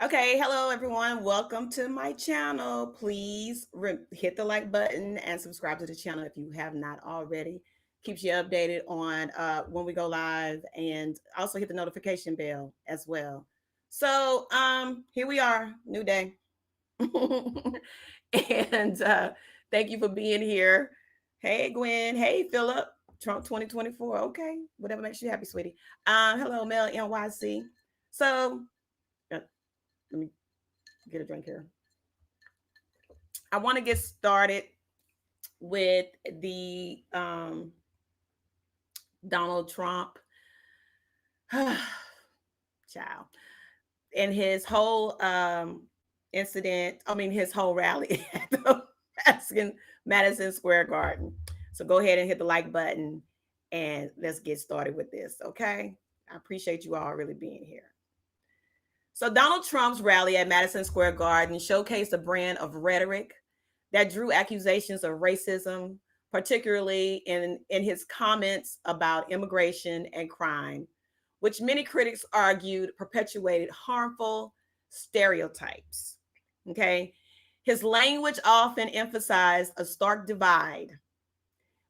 Okay, hello everyone. Welcome to my channel. Please hit the like button and subscribe to the channel if you have not already. Keeps you updated on when we go live, and also hit the notification bell as well. So here we are, new day. and thank you for being here. Hey Gwen, hey Philip, Trump 2024. Okay, whatever makes you happy, sweetie. Hello Mel NYC. So let me get a drink here. I want to get started with the Donald Trump child and his whole his whole rally at the Madison Square Garden. So go ahead and hit the like button and let's get started with this, okay? I appreciate you all really being here. So Donald Trump's rally at Madison Square Garden showcased a brand of rhetoric that drew accusations of racism, particularly in his comments about immigration and crime, which many critics argued perpetuated harmful stereotypes. Okay. His language often emphasized a stark divide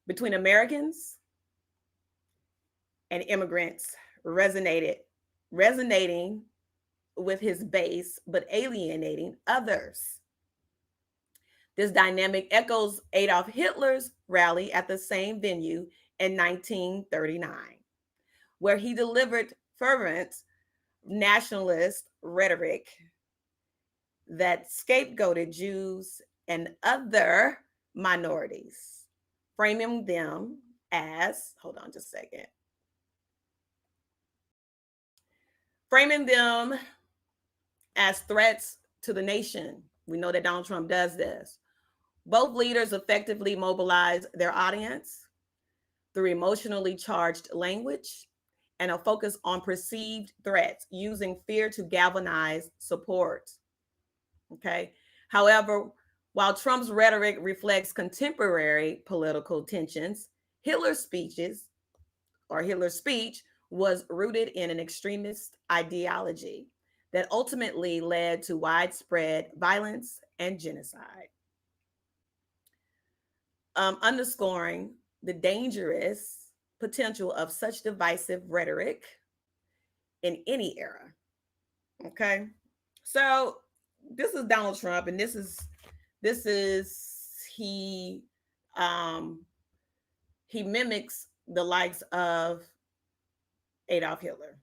between Americans and immigrants, resonating with his base, but alienating others. This dynamic echoes Adolf Hitler's rally at the same venue in 1939, where he delivered fervent nationalist rhetoric that scapegoated Jews and other minorities, framing them as, hold on just a second, framing them as threats to the nation. We know that Donald Trump does this. Both leaders effectively mobilized their audience through emotionally charged language and a focus on perceived threats, using fear to galvanize support. Okay. However, while Trump's rhetoric reflects contemporary political tensions, Hitler's speech was rooted in an extremist ideology that ultimately led to widespread violence and genocide. Underscoring the dangerous potential of such divisive rhetoric in any era. Okay, so this is Donald Trump, and this is he mimics the likes of Adolf Hitler.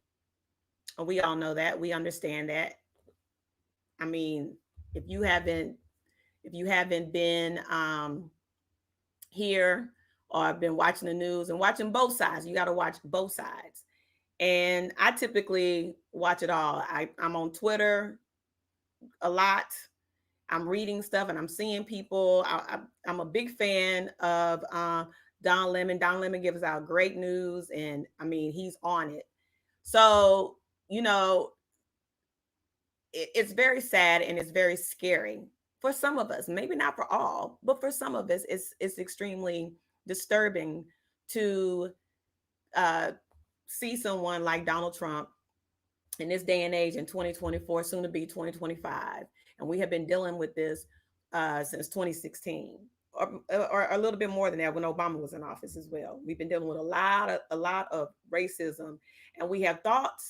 We all know that. We understand that. I mean, if you haven't been here or been watching the news and watching both sides, you got to watch both sides. And I typically watch it all. I'm on Twitter a lot. I'm reading stuff and I'm seeing people. I'm a big fan of Don Lemon. Don Lemon gives out great news, and I mean, he's on it. So, you know, it's very sad and it's very scary for some of us. Maybe not for all, but for some of us, it's extremely disturbing to see someone like Donald Trump in this day and age, in 2024, soon to be 2025. And we have been dealing with this since 2016, or a little bit more than that when Obama was in office as well. We've been dealing with a lot of racism, and we have thought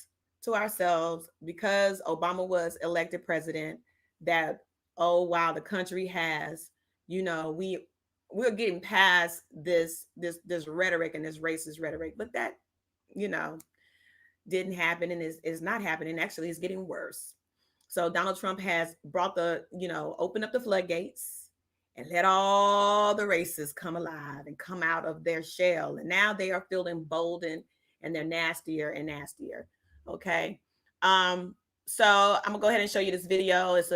to ourselves, because Obama was elected president, that, oh wow, the country has, we're getting past this rhetoric and this racist rhetoric, but that, didn't happen, and is not happening. Actually, it's getting worse. So Donald Trump has brought opened up the floodgates and let all the races come alive and come out of their shell. And now they are feeling emboldened, and they're nastier and nastier. Okay. So I'm gonna go ahead and show you this video. It's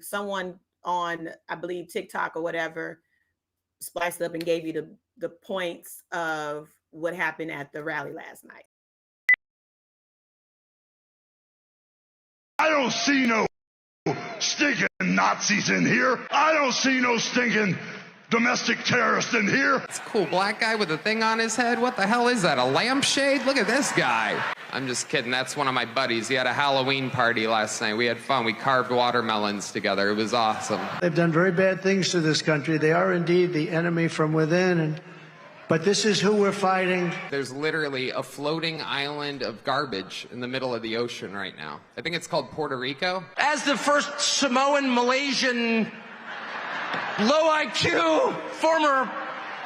someone on, I believe, TikTok or whatever, spliced up and gave you the points of what happened at the rally last night. I don't see no stinking Nazis in here. I don't see no stinking domestic terrorists in here. It's a cool black guy with a thing on his head. What the hell is that? A lampshade? Look at this guy. I'm just kidding. That's one of my buddies. He had a Halloween party last night. We had fun. We carved watermelons together. It was awesome. They've done very bad things to this country. They are indeed the enemy from within. But this is who we're fighting. There's literally a floating island of garbage in the middle of the ocean right now. I think it's called Puerto Rico. As the first Samoan, Malaysian, low IQ, former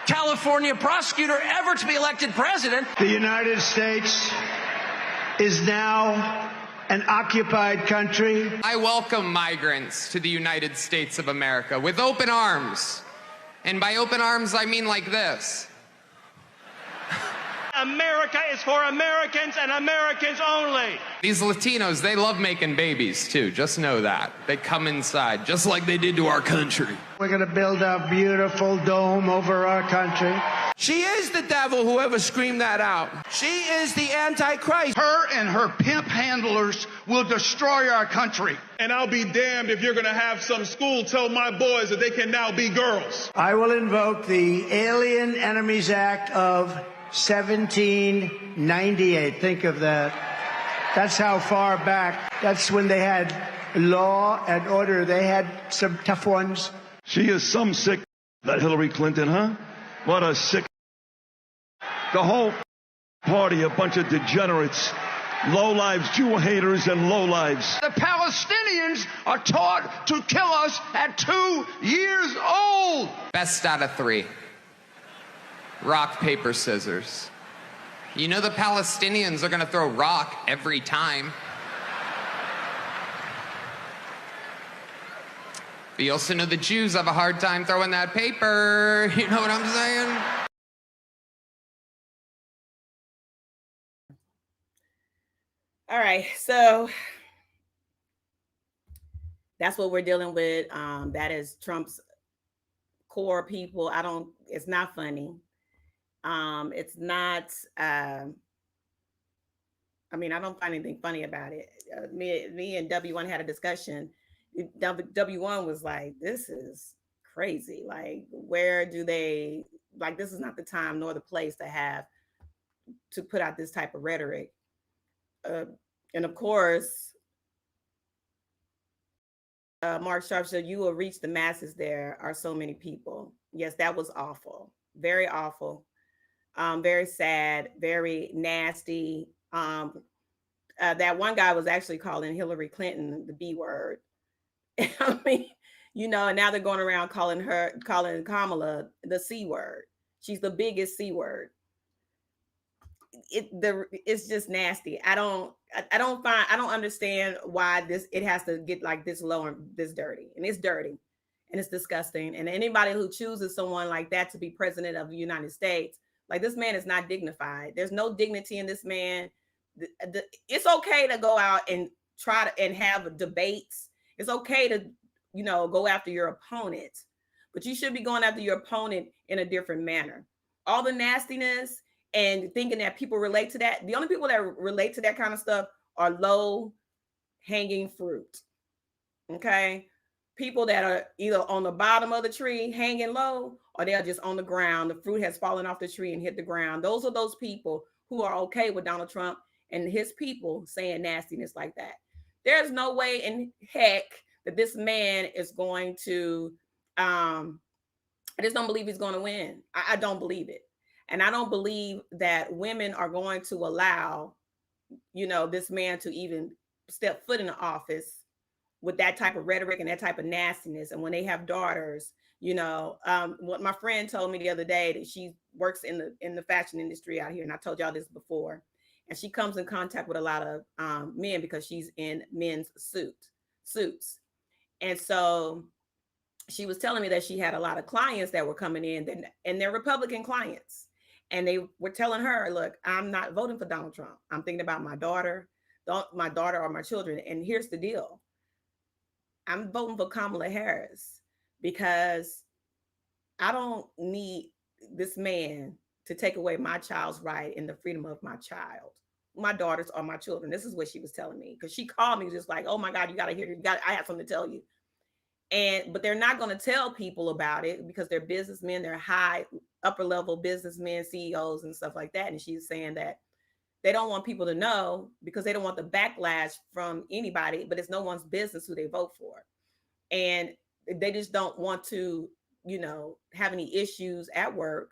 California prosecutor ever to be elected president. The United States is now an occupied country. I welcome migrants to the United States of America with open arms. And by open arms, I mean like this. America is for Americans and Americans only. These Latinos, they love making babies too. Just know that. They come inside, just like they did to our country. We're going to build a beautiful dome over our country. She is the devil, whoever screamed that out. She is the Antichrist. Her and her pimp handlers will destroy our country. And I'll be damned if you're going to have some school tell my boys that they can now be girls. I will invoke the Alien Enemies Act of 1798. Think of that. That's how far back. That's when they had law and order. They had some tough ones. She is some sick, that Hillary Clinton, huh? What a sick. The whole party, a bunch of degenerates, lowlives, Jew haters, and lowlives. The Palestinians are taught to kill us at 2 years old. Best out of 3. Rock, paper, scissors. You know the Palestinians are going to throw rock every time. But you also know the Jews have a hard time throwing that paper. You know what I'm saying? All right, so that's what we're dealing with. That is Trump's core people. It's not funny. It's not, I don't find anything funny about it. Me and W1 had a discussion. W1 was like, this is crazy. Like, where do they, like, this is not the time nor the place to put out this type of rhetoric. And of course, Mark Sharp said, you will reach the masses. There are so many people. Yes, that was awful. Very awful. Very sad, very nasty. That one guy was actually calling Hillary Clinton the B word. I mean, and now they're going around calling Kamala the C word. She's the biggest C word. It's just nasty. I don't understand why it has to get like this low and this dirty. And it's dirty and it's disgusting. And anybody who chooses someone like that to be president of the United States, like, this man is not dignified. There's no dignity in this man. It's okay to go out and and have debates. It's okay to, go after your opponent, but you should be going after your opponent in a different manner. All the nastiness and thinking that people relate to that. The only people that relate to that kind of stuff are low hanging fruit. Okay. People that are either on the bottom of the tree hanging low, or they're just on the ground. The fruit has fallen off the tree and hit the ground. Those are those people who are okay with Donald Trump and his people saying nastiness like that. There's no way in heck that this man is going to, I just don't believe he's going to win. I don't believe it. And I don't believe that women are going to allow, this man to even step foot in the office with that type of rhetoric and that type of nastiness. And when they have daughters, what my friend told me the other day, that she works in the fashion industry out here. And I told y'all this before, and she comes in contact with a lot of men because she's in men's suits. And so she was telling me that she had a lot of clients that were coming in, and they're Republican clients. And they were telling her, look, I'm not voting for Donald Trump. I'm thinking about my daughter or my children. And here's the deal. I'm voting for Kamala Harris because I don't need this man to take away my child's right and the freedom of my child, my daughters or my children. This is what she was telling me, because she called me just like, oh my God, you got to hear, I have something to tell you. But they're not going to tell people about it because they're businessmen, they're upper level businessmen, CEOs and stuff like that. And she's saying that they don't want people to know because they don't want the backlash from anybody, but it's no one's business who they vote for. And they just don't want to, have any issues at work,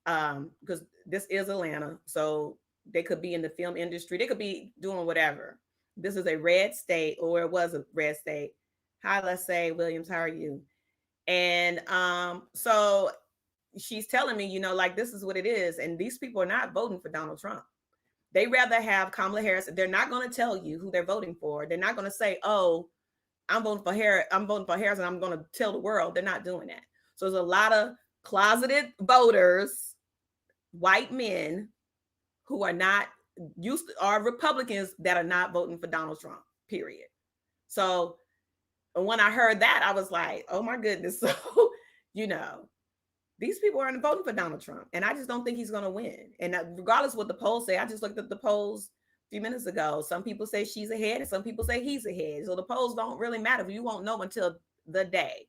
because this is Atlanta. So they could be in the film industry. They could be doing whatever. This is a red state, or it was a red state. Hi, let's say, Williams, how are you? And so she's telling me, like, this is what it is. And these people are not voting for Donald Trump. They rather have Kamala Harris. They're not going to tell you who they're voting for. They're not going to say, oh, I'm voting for Harris, and I'm going to tell the world. They're not doing that. So there's a lot of closeted voters, white men, who are not are Republicans that are not voting for Donald Trump, period. So when I heard that, I was like, oh my goodness. So, these people aren't voting for Donald Trump. And I just don't think he's going to win. And regardless of what the polls say, I just looked at the polls a few minutes ago. Some people say she's ahead and some people say he's ahead. So the polls don't really matter. You won't know until the day.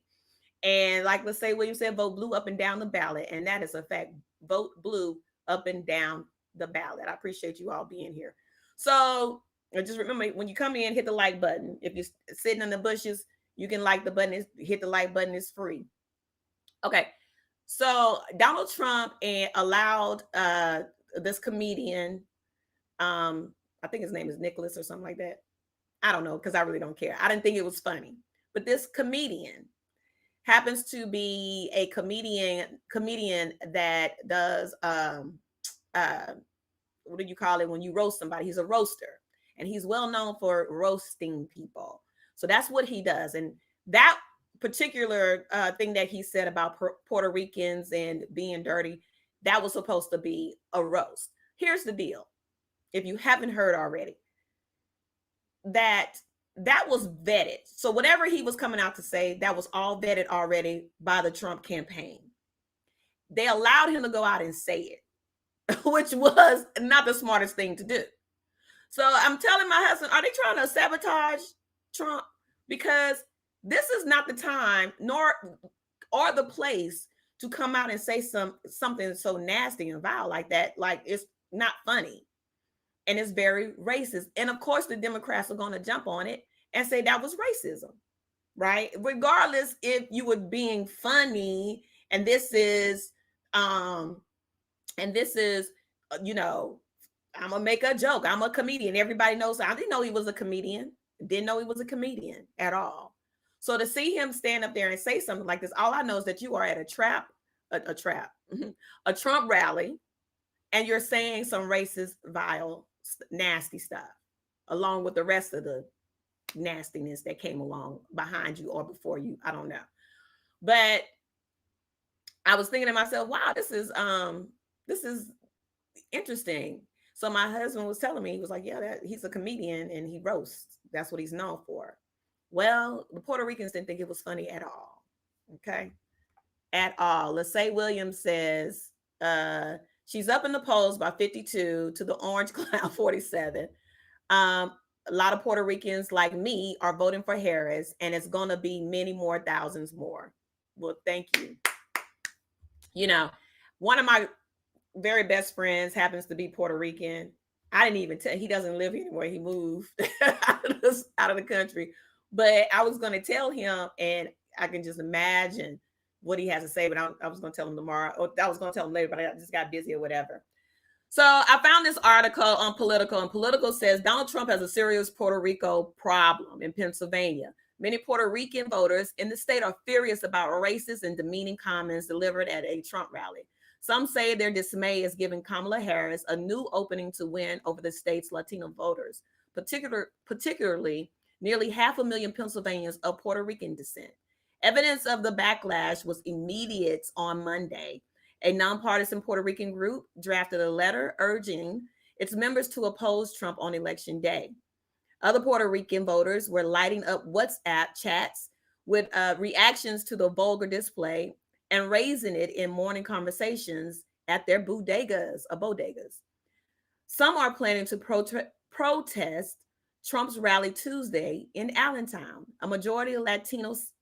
And like, let's say William said, vote blue up and down the ballot. And that is a fact. Vote blue up and down the ballot. I appreciate you all being here. So just remember, when you come in, hit the like button. If you're sitting in the bushes, you can like the button. Hit the like button. It's free. Okay. So Donald Trump allowed this comedian, I think his name is Nicholas or something like that. I don't know, because I really don't care. I didn't think it was funny. But this comedian happens to be a comedian that does what do you call it when you roast somebody? He's a roaster, and he's well known for roasting people. So that's what he does. And that particular thing that he said about Puerto Ricans and being dirty, that was supposed to be a roast. Here's the deal. If you haven't heard already, that was vetted. So whatever he was coming out to say, that was all vetted already by the Trump campaign. They allowed him to go out and say it, which was not the smartest thing to do. So I'm telling my husband, are they trying to sabotage Trump? Because this is not the time or the place to come out and say something so nasty and vile like that. Like, it's not funny. And it's very racist. And of course, the Democrats are going to jump on it and say that was racism, right? Regardless if you were being funny, and this is, I'm gonna make a joke. I'm a comedian. Everybody knows. I didn't know he was a comedian. Didn't know he was a comedian at all. So to see him stand up there and say something like this, all I know is that you are at a Trump rally, and you're saying some racist, vile, nasty stuff, along with the rest of the nastiness that came along behind you or before you. I don't know. But I was thinking to myself, wow, this is interesting. So my husband was telling me, he was like, yeah, he's a comedian and he roasts. That's what he's known for. Well, the Puerto Ricans didn't think it was funny at all. Okay. At all. Lacey Williams says she's up in the polls by 52 to the orange cloud 47. A lot of Puerto Ricans like me are voting for Harris, and it's going to be many more thousands more. Well, thank you. One of my very best friends happens to be Puerto Rican. I didn't even tell, he doesn't live here anymore. He moved out of the country. But I was going to tell him, and I can just imagine what he has to say, but I was going to tell him tomorrow, or I was going to tell him later, but I just got busy or whatever. So I found this article on Politico, and Politico says Donald Trump has a serious Puerto Rico problem in Pennsylvania. Many Puerto Rican voters in the state are furious about racist and demeaning comments delivered at a Trump rally. Some say their dismay is giving Kamala Harris a new opening to win over the state's Latino voters, particularly nearly 500,000 Pennsylvanians of Puerto Rican descent. Evidence of the backlash was immediate on Monday. A nonpartisan Puerto Rican group drafted a letter urging its members to oppose Trump on election day. Other Puerto Rican voters were lighting up WhatsApp chats with reactions to the vulgar display and raising it in morning conversations at their bodegas. Some are planning to protest Trump's rally Tuesday in Allentown, a majority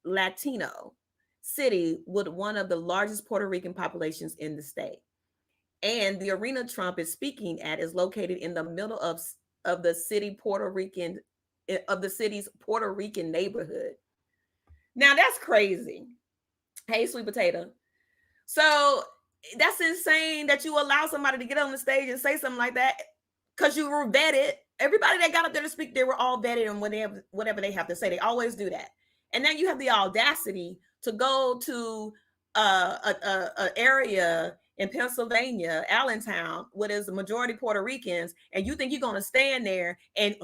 Latino city with one of the largest Puerto Rican populations in the state. And the arena Trump is speaking at is located in the middle of the city's Puerto Rican neighborhood. Now that's crazy. Hey, sweet potato. So that's insane that you allow somebody to get on the stage and say something like that because you were vetted. Everybody that got up there to speak, they were all vetted and whatever they have to say. They always do that. And then you have the audacity to go to a area in Pennsylvania, Allentown, what is the majority Puerto Ricans, and you think you're going to stand there and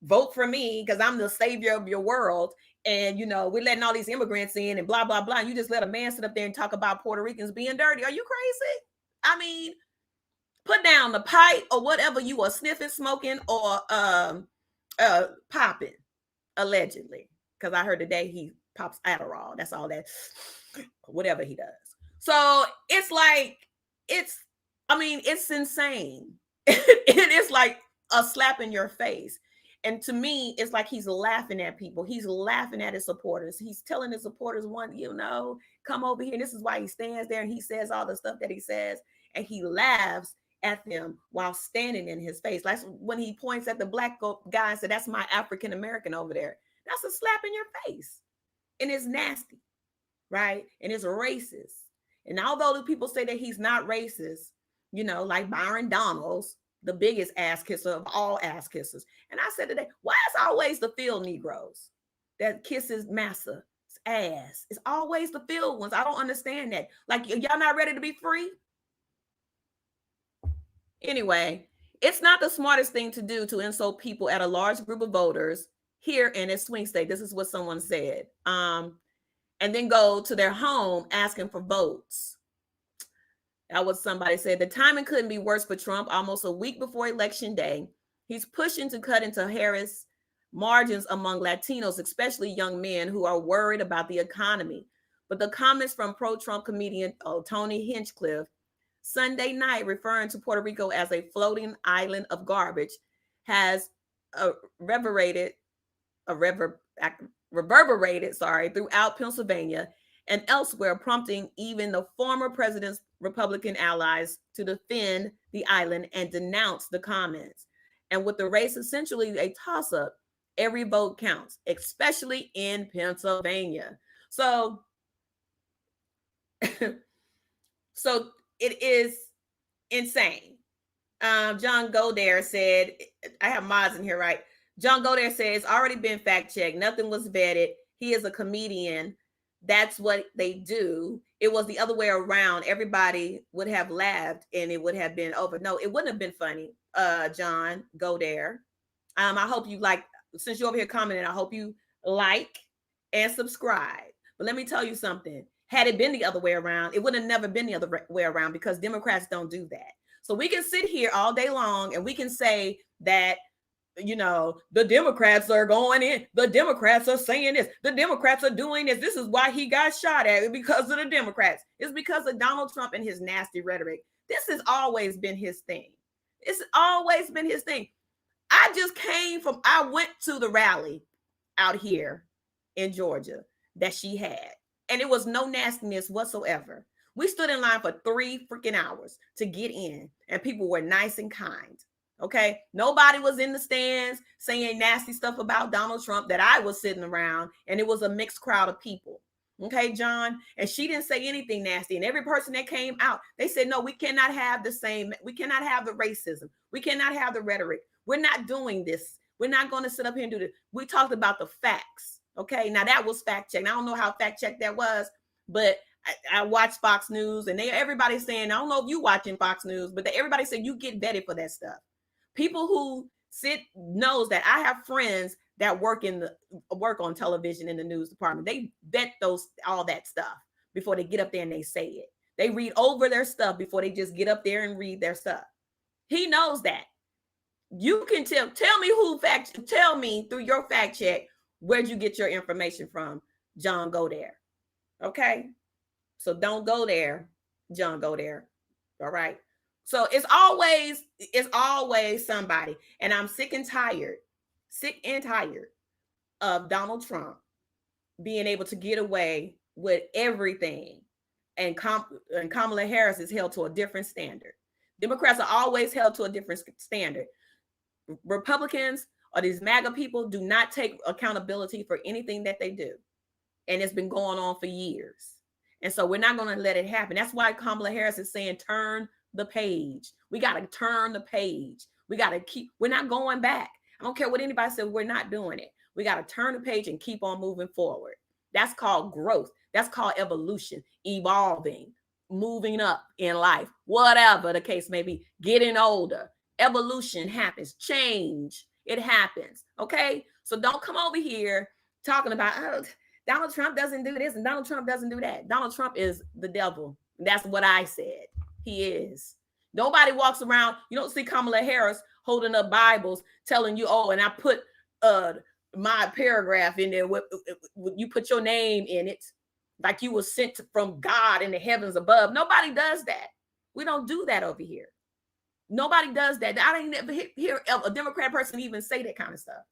vote for me because I'm the savior of your world, and we're letting all these immigrants in and blah blah blah. You just let a man sit up there and talk about Puerto Ricans being dirty. Are you crazy? I mean, put down the pipe or whatever you are sniffing, smoking, or popping, allegedly, because I heard today he pops Adderall. That's all that, whatever he does. So it's like, it's insane. It's like a slap in your face. And to me, it's like he's laughing at people. He's laughing at his supporters. He's telling his supporters, come over here. And this is why he stands there and he says all the stuff that he says. And he laughs at them while standing in his face. Like when he points at the black guy and said, that's my African American over there. That's a slap in your face. And it's nasty, right? And it's racist. And although the people say that he's not racist, like Byron Donalds, the biggest ass kisser of all ass kissers. And I said today, why is always the field Negroes that kisses massa's ass? It's always the field ones. I don't understand that. Like, y'all not ready to be free? Anyway, it's not the smartest thing to do to insult people at a large group of voters here in a swing state. This is what someone said. And then go to their home asking for votes. That was somebody said. The timing couldn't be worse for Trump. Almost a week before Election Day, he's pushing to cut into Harris margins among Latinos, especially young men who are worried about the economy. But the comments from pro-Trump comedian Tony Hinchcliffe Sunday night, referring to Puerto Rico as a floating island of garbage, has reverberated throughout Pennsylvania and elsewhere, prompting even the former president's Republican allies to defend the island and denounce the comments. And with the race essentially a toss-up, every vote counts, especially in Pennsylvania. So it is insane. John Godare said, I have mods in here, right? John Godare said it's already been fact-checked. Nothing was vetted. He is a comedian. That's what they do. It was the other way around. Everybody would have laughed and it would have been over. No, it wouldn't have been funny. John Godare. I hope you like, since you're over here commenting, I hope you like and subscribe. But let me tell you something. Had it been the other way around, it would have never been the other way around, because Democrats don't do that. So we can sit here all day long and we can say that, the Democrats are going in. The Democrats are saying this. The Democrats are doing this. This is why he got shot at, because of the Democrats. It's because of Donald Trump and his nasty rhetoric. This has always been his thing. It's always been his thing. I went to the rally out here in Georgia that she had, and it was no nastiness whatsoever. We stood in line for 3 freaking hours to get in, and people were nice and kind. Okay. Nobody was in the stands saying nasty stuff about Donald Trump that I was sitting around, and it was a mixed crowd of people. Okay, John. And she didn't say anything nasty. And every person that came out, they said, no, we cannot have we cannot have the racism. We cannot have the rhetoric. We're not doing this. We're not going to sit up here and do this. We talked about the facts. Okay. Now that was fact checked. I don't know how fact checked that was, but I watch Fox News, and everybody's saying, I don't know if you watching Fox News, but everybody said you get vetted for that stuff. People who knows that I have friends that work on television in the news department. They vet all that stuff before they get up there and they say it. They read over their stuff before they just get up there and read their stuff. He knows that. You can tell me through your fact check, where'd you get your information from, John Godare? Okay. So don't go there, John Godare. All right. So it's always somebody. And I'm sick and tired of Donald Trump being able to get away with everything. And Kamala Harris is held to a different standard. Democrats are always held to a different standard. Republicans or these MAGA people do not take accountability for anything that they do. And it's been going on for years. And so we're not going to let it happen. That's why Kamala Harris is saying, turn the page. We got to turn the page. We got to we're not going back. I don't care what anybody says, we're not doing it. We got to turn the page and keep on moving forward. That's called growth. That's called evolution, evolving, moving up in life, whatever the case may be, getting older. Evolution happens, change, it happens. Okay. So don't come over here talking about, oh, Donald Trump doesn't do this and Donald Trump doesn't do that. Donald Trump is the devil. That's what I said. He is. Nobody walks around. You don't see Kamala Harris holding up Bibles telling you, oh, and I put my paragraph in there. You put your name in it like you were sent from God in the heavens above. Nobody does that. We don't do that over here. Nobody does that. I didn't ever hear a Democrat person even say that kind of stuff.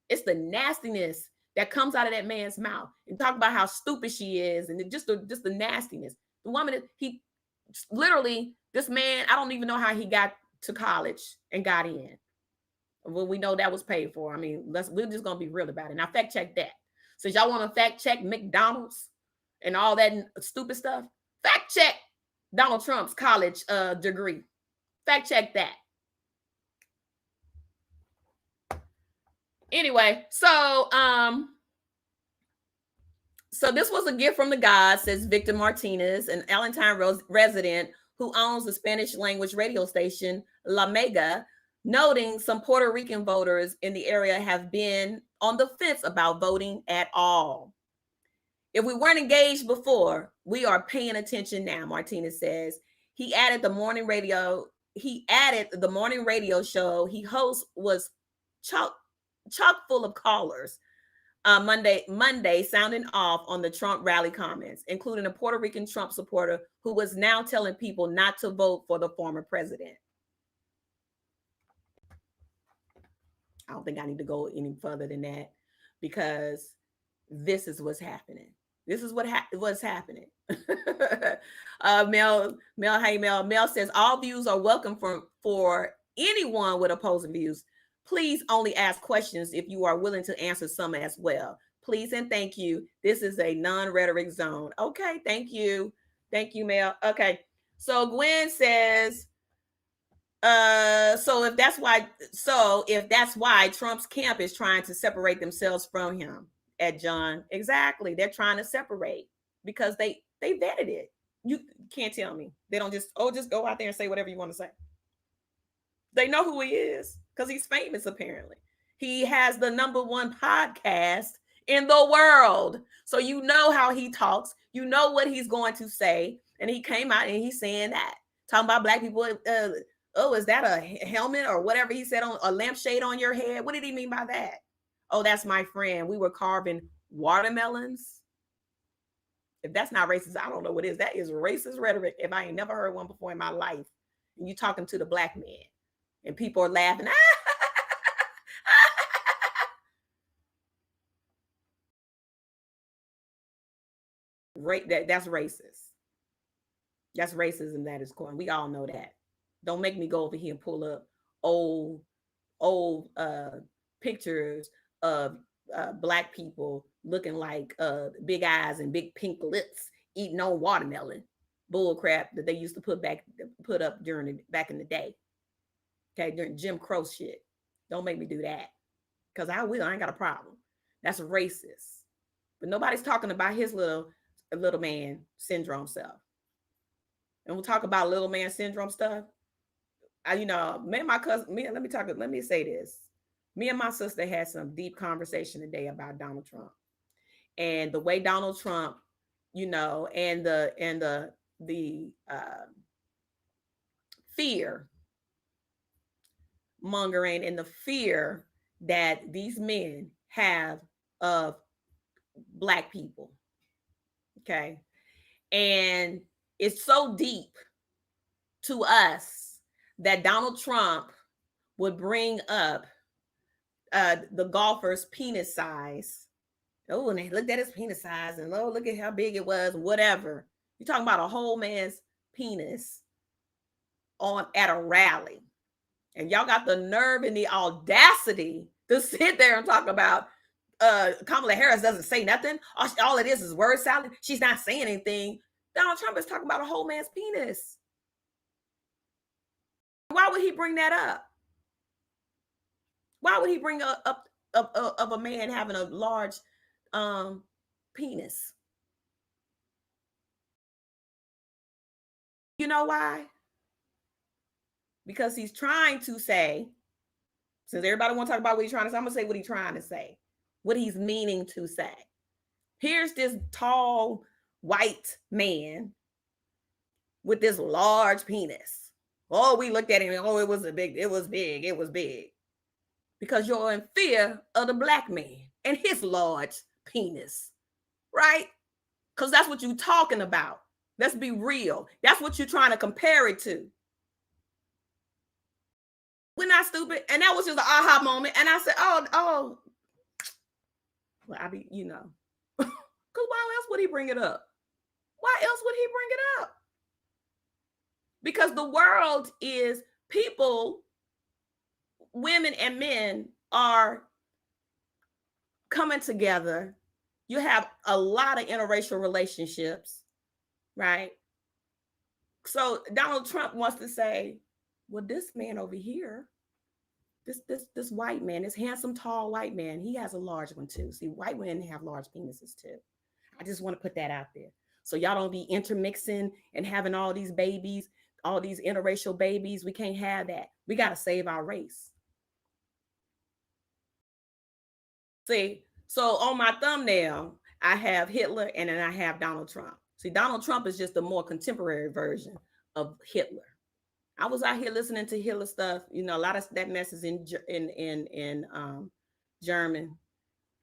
It's the nastiness that comes out of that man's mouth, and talk about how stupid she is, and just the nastiness. The woman, he literally, this man, I don't even know how he got to college and got in. Well, we know that was paid for. I mean, we're just gonna be real about it. Now, fact check that. Since y'all want to fact check McDonald's and all that stupid stuff, fact check Donald Trump's college degree. Fact check that. Anyway, so this was a gift from the gods, says Victor Martinez, an Allentown resident who owns the Spanish language radio station La Mega, noting some Puerto Rican voters in the area have been on the fence about voting at all. If we weren't engaged before, we are paying attention now, Martinez says. He added the morning radio show he hosts was chock full of callers Monday sounding off on the Trump rally comments, including a Puerto Rican Trump supporter who was now telling people not to vote for the former president. I don't think I need to go any further than that, because this is what's happening. This is what's happening. Mel says all views are welcome for anyone with opposing views. Please only ask questions if you are willing to answer some as well. Please and thank you. This is a non-rhetoric zone. Okay, thank you. Thank you, Mel. Okay, so Gwen says, so if that's why Trump's camp is trying to separate themselves from him, at John, exactly. They're trying to separate because they vetted it. You can't tell me. They don't just go out there and say whatever you want to say. They know who he is because he's famous, apparently. He has the #1 podcast in the world. So you know how he talks. You know what he's going to say. And he came out and he's saying that. Talking about black people. Oh, is that a helmet or whatever he said, on a lampshade on your head? What did he mean by that? Oh, that's my friend. We were carving watermelons. If that's not racist, I don't know what is. That is racist rhetoric if I ain't never heard one before in my life. And you talking to the black man and people are laughing. That's racist. That's racism. That is corn. We all know that. Don't make me go over here and pull up old pictures of black people looking like big eyes and big pink lips eating on watermelon. Bull crap that they used to put up back in the day. Okay, during Jim Crow shit. Don't make me do that. Because I ain't got a problem. That's racist. But nobody's talking about his little man syndrome stuff. And we'll talk about little man syndrome stuff. Me and my cousin, let me say this. Me and my sister had some deep conversation today about Donald Trump and the way Donald Trump, and the fear mongering and the fear that these men have of black people. Okay. And it's so deep to us that Donald Trump would bring up the golfer's penis size. Oh, and they looked at his penis size and look at how big it was, whatever. You're talking about a whole man's penis. at a rally. And y'all got the nerve and the audacity to sit there and talk about Kamala Harris doesn't say nothing. All it is word salad. She's not saying anything. Donald Trump is talking about a whole man's penis. Why would he bring that up? Why would he bring up of a man having a large penis? You know why? Because he's trying to say, since everybody want to talk about what he's trying to say, I'm going to say what he's trying to say, what he's meaning to say. Here's this tall white man with this large penis. Oh, we looked at him. Oh, it was big. Because you're in fear of the black man and his large penis, right? Because that's what you're talking about. Let's be real. That's what you're trying to compare it to. We're not stupid. And that was just an aha moment. And I said, oh. Well, because why else would he bring it up? Why else would he bring it up? Because the world is people, women and men are coming together. You have a lot of interracial relationships, right? So Donald Trump wants to say, well, this man over here, this white man, this handsome, tall white man, he has a large one too. See, white women have large penises too. I just want to put that out there. So y'all don't be intermixing and having all these babies, all these interracial babies. We can't have that. We got to save our race. See, so on my thumbnail, I have Hitler and then I have Donald Trump. See, Donald Trump is just a more contemporary version of Hitler. I was out here listening to Hitler stuff. A lot of that mess is in German.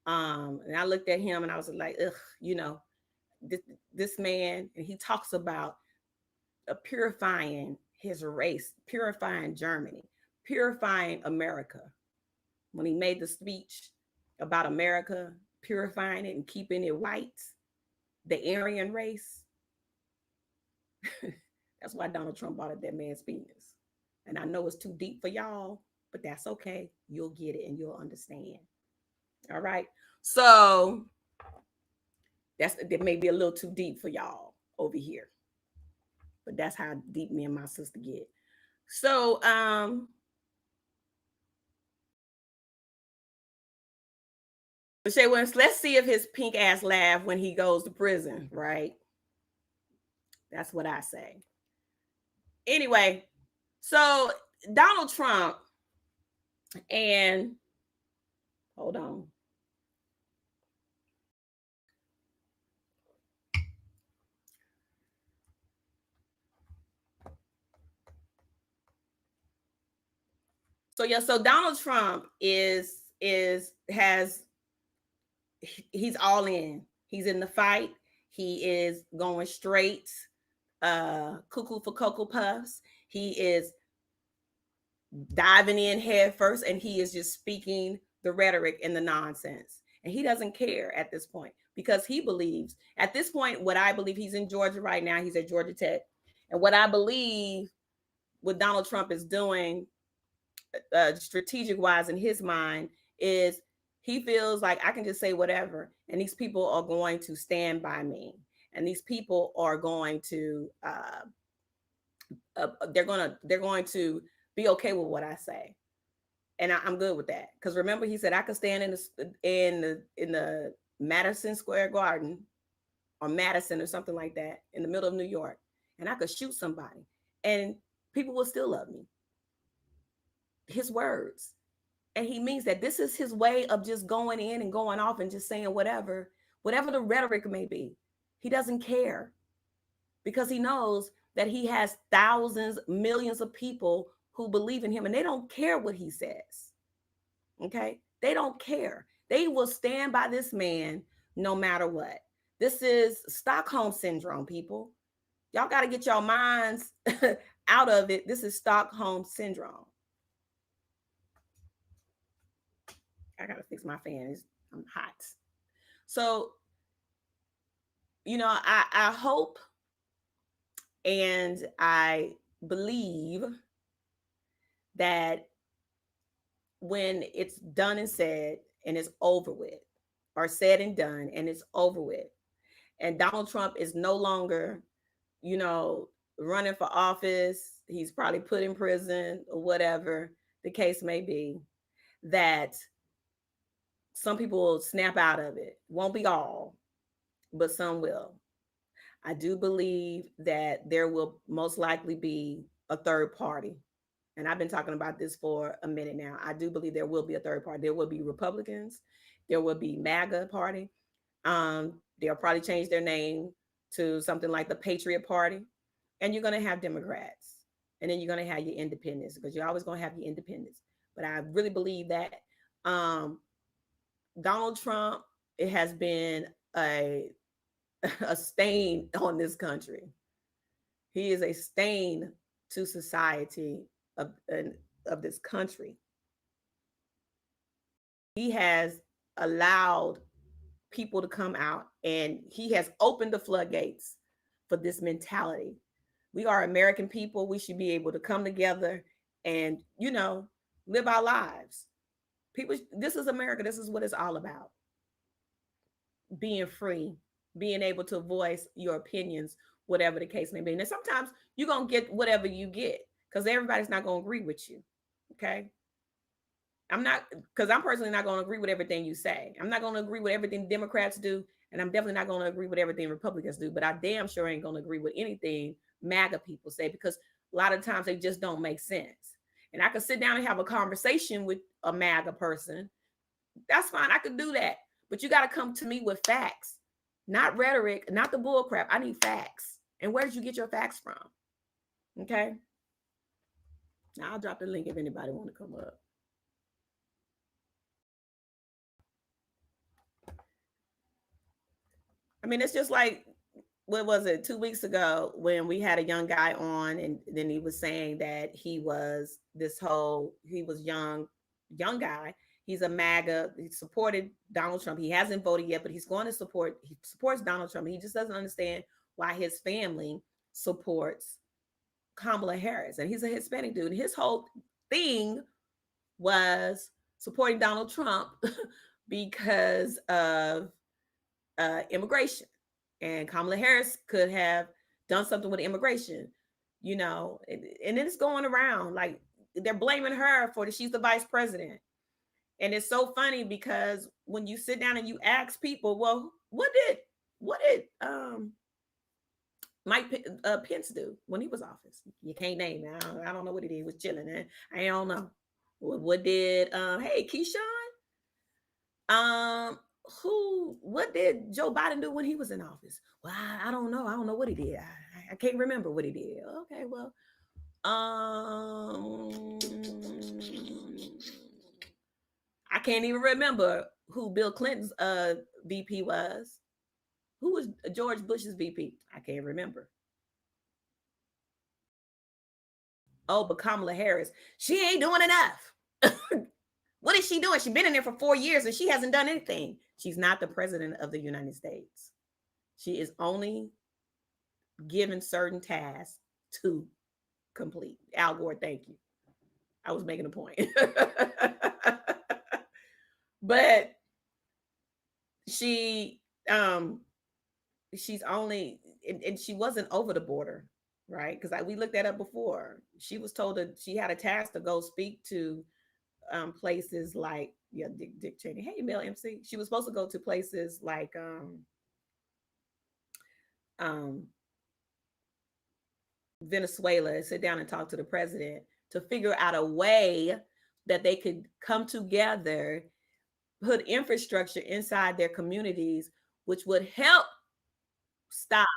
And I looked at him and I was like, ugh, this man, and he talks about purifying his race, purifying Germany, purifying America. When he made the speech about America, purifying it and keeping it white, the Aryan race. That's why Donald Trump bought at that man's penis. And I know it's too deep for y'all, but that's okay. You'll get it and you'll understand. All right. So that may be a little too deep for y'all over here. But that's how deep me and my sister get. So let's see if his pink ass laugh when he goes to prison, right? That's what I say. Anyway, so Donald Trump and hold on. So Donald Trump he's all in. He's in the fight. He is going straight cuckoo for Cocoa Puffs. He is diving in head first, and he is just speaking the rhetoric and the nonsense. And he doesn't care at this point because he believes at this point, what I believe, he's in Georgia right now. He's at Georgia Tech. And what I believe what Donald Trump is doing strategic wise in his mind is he feels like I can just say whatever. And these people are going to stand by me. And these people are going to they're going to be okay with what I say, and I'm good with that. Because remember, he said I could stand in the Madison Square Garden or Madison or something like that in the middle of New York, and I could shoot somebody, and people will still love me. His words, and he means that this is his way of just going in and going off and just saying whatever the rhetoric may be. He doesn't care because he knows that he has thousands, millions of people who believe in him, and they don't care what he says. Okay? They don't care. They will stand by this man no matter what. This is Stockholm syndrome, people. Y'all got to get your minds out of it. This is Stockholm syndrome. I got to fix my fan. I'm hot. So, I hope and I believe that when it's done and said and it's over with, or said and done and it's over with, and Donald Trump is no longer, running for office, he's probably put in prison or whatever the case may be, that some people will snap out of it. Won't be all, but some will. I do believe that there will most likely be a third party. And I've been talking about this for a minute now. I do believe there will be a third party. There will be Republicans. There will be MAGA party. They'll probably change their name to something like the Patriot Party. And you're going to have Democrats. And then you're going to have your independents, because you're always going to have your independents. But I really believe that Donald Trump, it has been a stain on this country. He is a stain to society of this country. He has allowed people to come out, and he has opened the floodgates for this mentality. We are American people. We should be able to come together and, live our lives. People, this is America. This is what it's all about. Being free, being able to voice your opinions, whatever the case may be. And sometimes you're going to get whatever you get, because everybody's not going to agree with you. Okay. I'm personally not going to agree with everything you say. I'm not going to agree with everything Democrats do. And I'm definitely not going to agree with everything Republicans do, but I damn sure ain't going to agree with anything MAGA people say, because a lot of times they just don't make sense. And I could sit down and have a conversation with a MAGA person. That's fine. I could do that. But you got to come to me with facts, not rhetoric, not the bull crap. I need facts. And where did you get your facts from? Okay. Now I'll drop the link if anybody want to come up. I mean, it's just like, what was it, 2 weeks ago when we had a young guy on, and then he was saying that he was young guy. He's a MAGA. He supported Donald Trump. He hasn't voted yet, but he supports Donald Trump. He just doesn't understand why his family supports Kamala Harris. And he's a Hispanic dude. His whole thing was supporting Donald Trump because of immigration, and Kamala Harris could have done something with immigration, and then it's going around like they're blaming her for she's the vice president. And it's so funny, because when you sit down and you ask people, well, what did Mike Pence do when he was in office? You can't name it. I don't know what he did. He was chilling. I don't know. What did hey Keyshawn? What did Joe Biden do when he was in office? Well, I don't know. I don't know what he did. I can't remember what he did. Okay, well, I can't even remember who Bill Clinton's VP was. Who was George Bush's VP? I can't remember. Oh, but Kamala Harris, she ain't doing enough. What is she doing? She's been in there for 4 years and she hasn't done anything. She's not the president of the United States. She is only given certain tasks to complete. Al Gore, thank you. I was making a point. But she's only, and she wasn't over the border, right? Because we looked that up before. She was told that she had a task to go speak to places like Dick Cheney. Hey, Mel MC. She was supposed to go to places like Venezuela and sit down and talk to the president to figure out a way that they could come together, put infrastructure inside their communities, which would help stop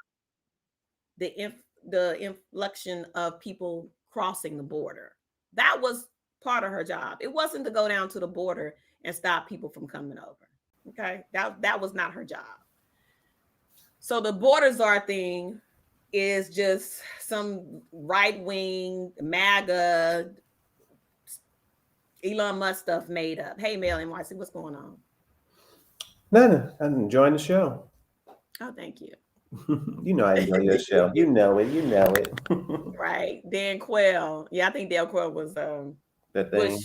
the influxion of people crossing the border. That was part of her job. It wasn't to go down to the border and stop people from coming over. Okay, that was not her job. So the border czar thing is just some right-wing MAGA Elon Musk stuff made up. Hey, Mel NYC, what's going on? No, I'm enjoying the show. Oh, thank you. You know I enjoy your show. You know it. You know it. Right. Dan Quayle. Yeah, I think Dan Quayle was That thing.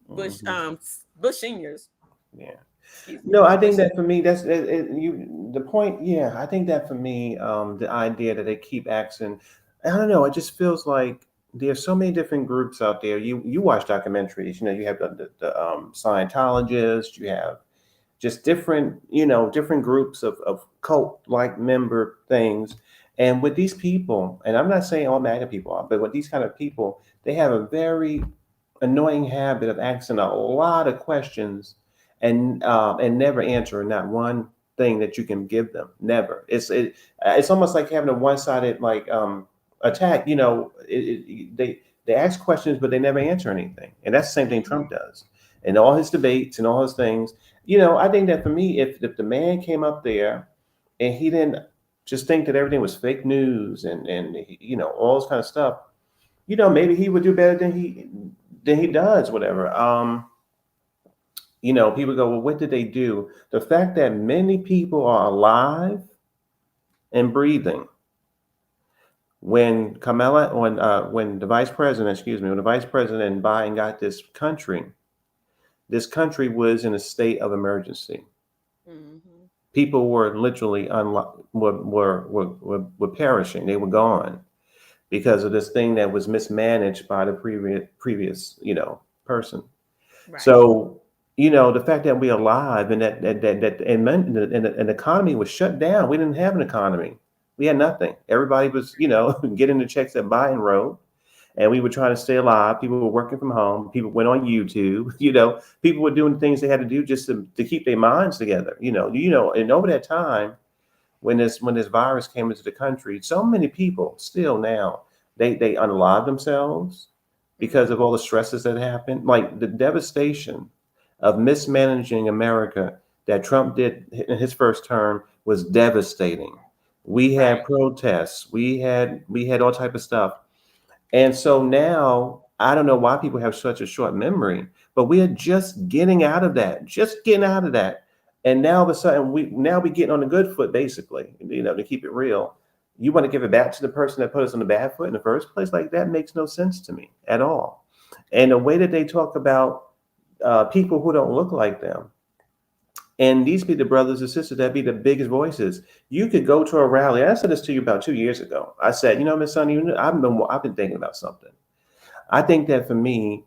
Bush Mhm. Bush seniors. Yeah. Excuse me. No, I think Bush. that for me, that's you. The point, yeah, I think that for me, the idea that they keep asking, I don't know, it just feels like there's so many different groups out there. You watch documentaries, you know, you have the Scientologists, you have just different, different groups of cult like member things. And with these people, and I'm not saying all MAGA people are, but with these kind of people, they have a very annoying habit of asking a lot of questions and never answering not one thing that you can give them. Never. It's almost like having a one-sided like attack. They ask questions, but they never answer anything, and that's the same thing Trump does in all his debates and all his things. I think that for me, if the man came up there and he didn't just think that everything was fake news and all this kind of stuff, maybe he would do better than he does, whatever. People go, well, what did they do? The fact that many people are alive and breathing when when the vice president, excuse me, when the vice president Biden got this country was in a state of emergency. Mm-hmm. People were literally were perishing. They were gone because of this thing that was mismanaged by the previous person. Right. So the fact that we're alive and and the economy was shut down. We didn't have an economy. We had nothing. Everybody was getting the checks that Biden wrote, and we were trying to stay alive. People were working from home. People went on YouTube. People were doing things they had to do just to keep their minds together. And over that time, when this virus came into the country, so many people still now they unalive themselves because of all the stresses that happened, like the devastation of mismanaging America that Trump did in his first term was devastating. We had Right. protests, we had all type of stuff. And so now I don't know why people have such a short memory, but we are just getting out of that, just getting out of that. And now all of a sudden we getting on the good foot, basically, to keep it real. You want to give it back to the person that put us on the bad foot in the first place? Like that makes no sense to me at all. And the way that they talk about people who don't look like them, and these be the brothers and sisters that be the biggest voices. You could go to a rally. I said this to you about 2 years ago. I said, Miss Sonny, I've been thinking about something. I think that for me,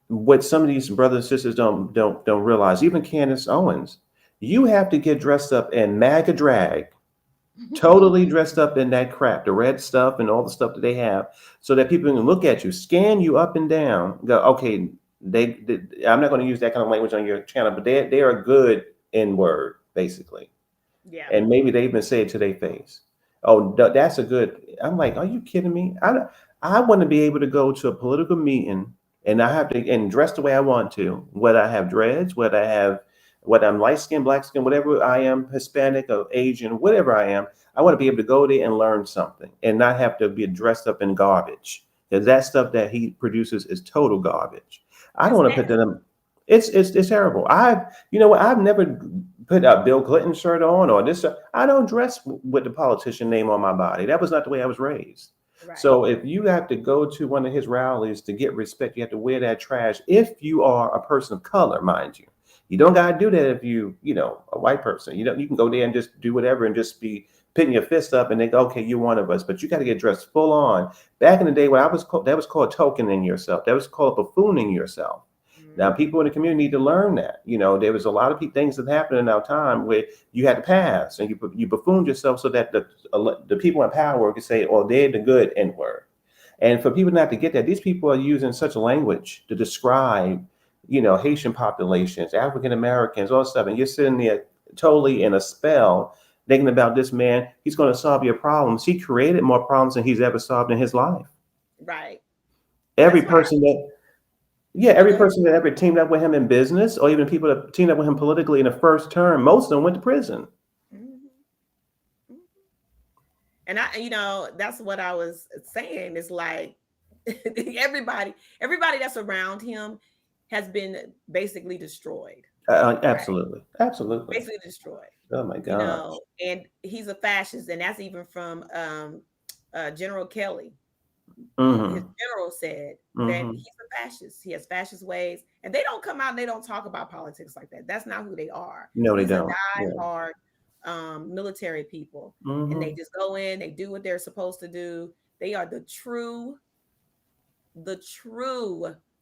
what some of these brothers and sisters don't realize, even Candace Owens, you have to get dressed up in MAGA drag, totally dressed up in that crap, the red stuff and all the stuff that they have, so that people can look at you, scan you up and down, go, okay, I'm not going to use that kind of language on your channel, but they are good N word, basically. Yeah. And maybe they even say it to their face. Oh, that's a good. I'm like, are you kidding me? I want to be able to go to a political meeting and I have to and dress the way I want to, whether I have dreads, whether I'm light skin, black skin, whatever I am, Hispanic or Asian, whatever I am. I want to be able to go there and learn something and not have to be dressed up in garbage. Because that stuff that he produces is total garbage. I don't want to put that in. It's terrible. I've never put a Bill Clinton shirt on or this. I don't dress with the politician name on my body. That was not the way I was raised. Right. So if you have to go to one of his rallies to get respect, you have to wear that trash. If you are a person of color, mind you, you don't got to do that. If you a white person, you can go there and just do whatever and just be putting your fist up and think, okay, you're one of us. But you got to get dressed full on. Back in the day, that was called tokening yourself. That was called buffooning yourself. Now, people in the community need to learn that. There was a lot of things that happened in our time where you had to pass and you buffooned yourself so that the people in power could say, "Oh, they're the good N word." And for people not to get that, these people are using such language to describe, Haitian populations, African Americans, all stuff, and you're sitting there totally in a spell, thinking about this man. He's going to solve your problems. He created more problems than he's ever solved in his life. Right. Every That's why. person that every person that ever teamed up with him in business, or even people that teamed up with him politically in the first term, most of them went to prison. Mm-hmm. And that's what I was saying. It's like everybody that's around him has been basically destroyed. Absolutely. Absolutely. Basically destroy. Oh my You God. know, and he's a fascist, and that's even from General Kelly. His Hmm. general said that Hmm. he's a fascist. He has fascist ways, and they don't come out and they don't talk about politics like that. That's not who they are. No, they These are don't. Yeah. die-hard military people, and they Hmm. just go in, they do what they're supposed to do. They are the true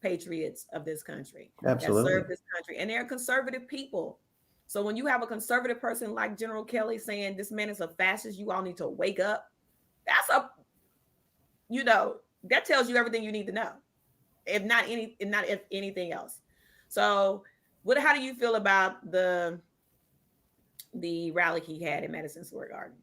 patriots of this country that Absolutely. serve this country, and they're conservative people. So when you have a conservative person like General Kelly saying this man is a fascist, you all need to wake up. That's a, you know, that tells you everything you need to know, if anything else. So how do you feel about the rally he had in Madison Square Garden?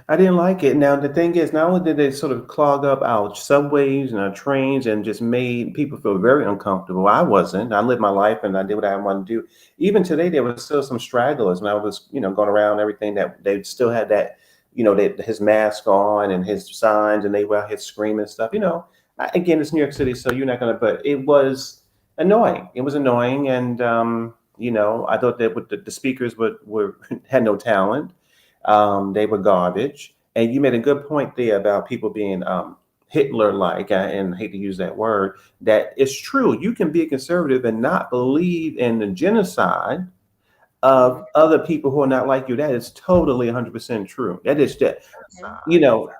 I didn't like it. Now the thing is, not only did they sort of clog up our subways and our trains and just made people feel very uncomfortable. I wasn't. I lived my life and I did what I wanted to do. Even today, there was still some stragglers, and I was, going around and everything that they still had that, his mask on and his signs, and they were out here screaming stuff. Again, it's New York City, so you're not gonna. But it was annoying. It was annoying, and I thought that the speakers were had no talent. They were garbage. And you made a good point there about people being Hitler-like, and I hate to use that word. That it's true. You can be a conservative and not believe in the genocide Mhm. of other people who are not like you. That is totally 100% true. That is that. Mhm. You know,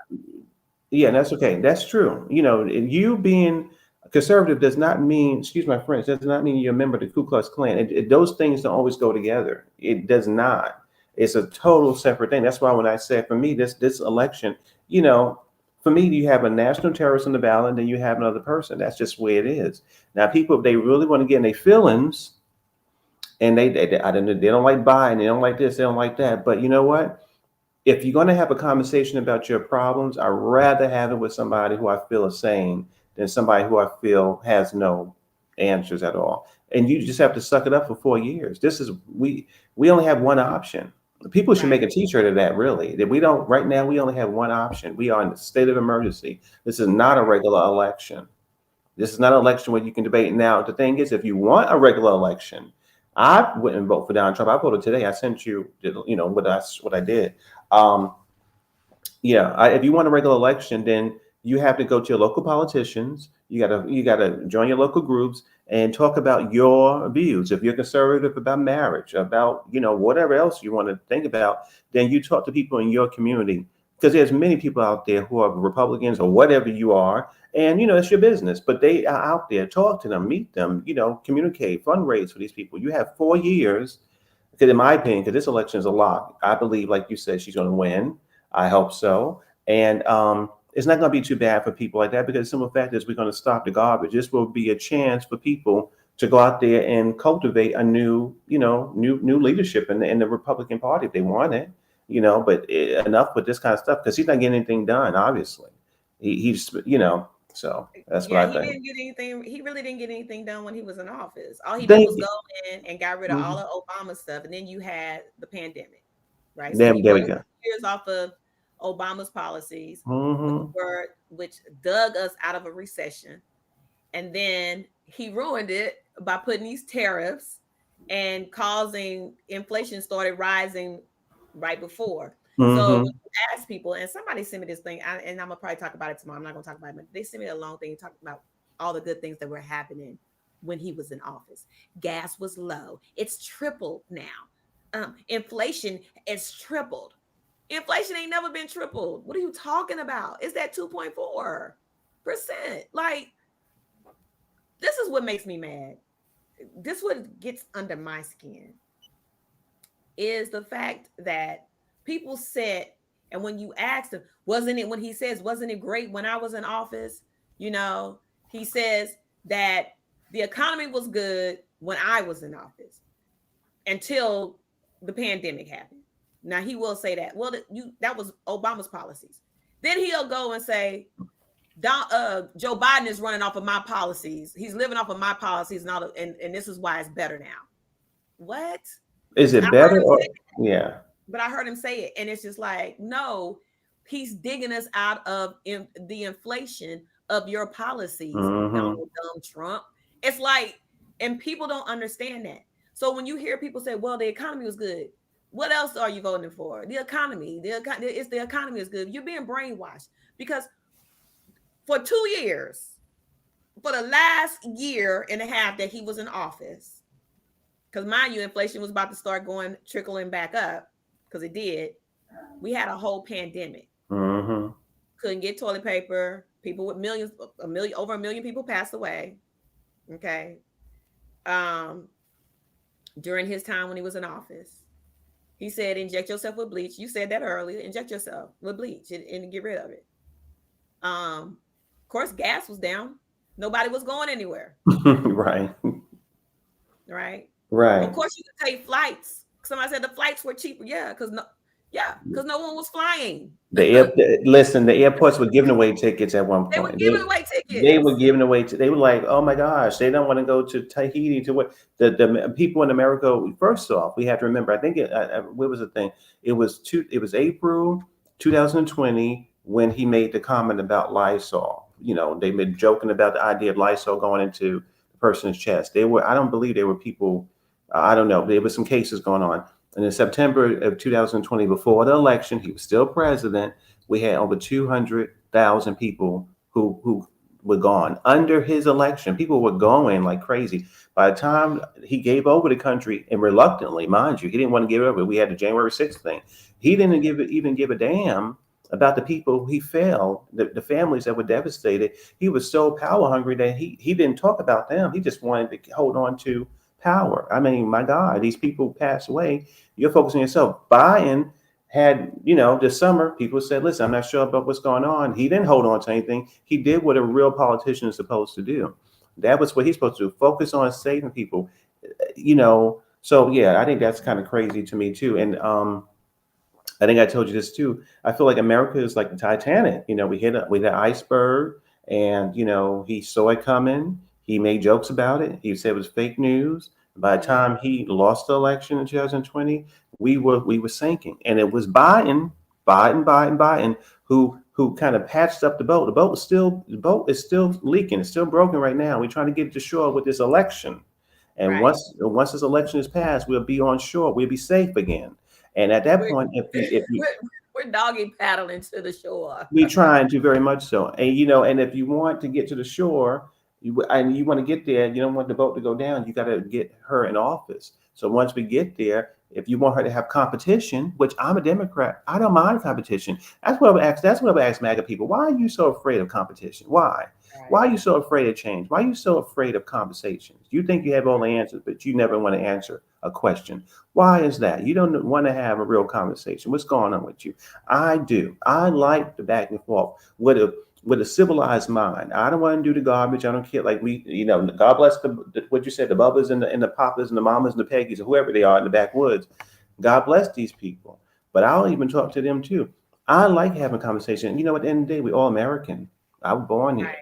yeah, that's okay. That's true. You being conservative does not mean, excuse my French, does not mean you're a member of the Ku Klux Klan. Those things don't always go together. It does not. It's a total separate thing. That's why when I said, for me, this election, you know, for me, you have a national terrorist on the ballot, and then you have another person. That's just the way it is. Now, people, if they really want to get in their feelings, and I don't know, they don't like Biden, they don't like this, they don't like that. But you know what? If you're going to have a conversation about your problems, I'd rather have it with somebody who I feel is sane than somebody who I feel has no answers at all. And you just have to suck it up for 4 years. We only have one option. People should make Right. a t-shirt of that, really. That we don't right now, we only have one option. We are in a state of emergency. This is not a regular election. This is not an election where you can debate. Now, the thing is, if you want a regular election, I wouldn't vote for Donald Trump. I voted today. I sent you, what I did. Um, yeah, if you want a regular election, then you have to go to your local politicians. You gotta join your local groups and talk about your views. If you're conservative about marriage, about whatever else you want to think about, then you talk to people in your community, because there's many people out there who are Republicans or whatever you are, and it's your business. But they are out there. Talk to them, meet them, communicate, fundraise for these people. You have 4 years. Because in my opinion, because this election is a lock, I believe, like you said, she's going to win. I hope so. And it's not going to be too bad for people like that, because the simple fact is we're going to stop the garbage. This will be a chance for people to go out there and cultivate a new leadership in the Republican Party if they want it. But enough with this kind of stuff, because he's not getting anything done. Obviously, he's So that's what Yeah, I he think. didn't get anything. He really didn't get anything done when he was in office. All he did Thank was you. go in and got rid of all Mhm. of Obama stuff, and then you had the pandemic, right? So There, he there rode we go. years off of Obama's policies, Hmm. which dug us out of a recession, and then he ruined it by putting these tariffs and causing inflation started rising right before. So when Hmm. you ask people, and somebody sent me this thing, and I'm gonna probably talk about it tomorrow. I'm not gonna talk about it, but they sent me a long thing talking about all the good things that were happening when he was in office. Gas was low; it's tripled now. Inflation is tripled. Inflation ain't never been tripled. What are you talking about? It's that 2.4%. Like, this is what makes me mad. This what gets under my skin is the fact that people said, and when you ask them, wasn't it, when he says, wasn't it great when I was in office? He says that the economy was good when I was in office until the pandemic happened. Now he will say that. Well, that was Obama's policies. Then he'll go and say, Joe Biden is running off of my policies. He's living off of my policies, and this is why it's better now. What? Is I it heard better him or say yeah? but I heard him say it, and it's just like, no, he's digging us out of the inflation of your policies, Hmm. Donald Trump. It's like, and people don't understand that. So when you hear people say, well, the economy was good, what else are you voting for? The economy. It's the economy is good. You're being brainwashed because for 2 years, for the last year and a half that he was in office, because mind you, inflation was about to start trickling back up, because it did. We had a whole pandemic. Mm-hmm. Couldn't get toilet paper. People with over a million people passed away. Okay. During his time when he was in office, he said, inject yourself with bleach. You said that earlier. Inject yourself with bleach and get rid of it. Of course, gas was down. Nobody was going anywhere. Right. Right. Right. Of course, you could take flights. Somebody said the flights were cheaper. Yeah, because no one was flying. Listen, the airports were giving away tickets at one point. They were giving away tickets. They were giving away. They were like, oh my gosh, they don't want to go to Tahiti to what the people in America. First off, we have to remember. I think what was the thing? It was April 2020 when he made the comment about Lysol. You know, they've been joking about the idea of Lysol going into the person's chest. I don't believe there were people. I don't know. There were some cases going on. And in September of 2020, before the election, he was still president. We had over 200,000 people who were gone under his election. People were going like crazy. By the time he gave over the country, and reluctantly, mind you, he didn't want to give it over. We had the January 6th thing. He didn't even give a damn about the people he failed, the families that were devastated. He was so power hungry that he didn't talk about them. He just wanted to hold on to power. I mean, my God, these people passed away. You're focusing on yourself. Biden had, this summer, people said, listen, I'm not sure about what's going on. He didn't hold on to anything. He did what a real politician is supposed to do. That was what he's supposed to do. Focus on saving people, So, yeah, I think that's kind of crazy to me, too. And I think I told you this, too. I feel like America is like the Titanic. We hit an iceberg, and, he saw it coming. He made jokes about it. He said it was fake news. By the time he lost the election in 2020, we were sinking, and it was Biden, who kind of patched up the boat. The boat is still leaking. It's still broken right now. We're trying to get it to shore with this election, and Right. once this election is passed, we'll be on shore. We'll be safe again. And at that point, we're doggy paddling to the shore. we're trying to, very much so, and if you want to get to the shore. You want to get there, you don't want the boat to go down. You got to get her in office. So once we get there, if you want her to have competition, which I'm a Democrat, I don't mind competition. That's what I would ask. That's what I would ask MAGA people. Why are you so afraid of competition? Why? Right. Why are you so afraid of change? Why are you so afraid of conversations? You think you have all the answers, but you never want to answer a question. Why is that? You don't want to have a real conversation. What's going on with you? I do. I like the back and forth with a civilized mind. I don't want to do the garbage. I don't care. Like God bless what you said, the Bubbas and the Poppers and the Mamas and the Peggies or whoever they are in the backwoods. God bless these people. But I'll even talk to them too. I like having a conversation. At the end of the day, we're all American. I was born here. Right.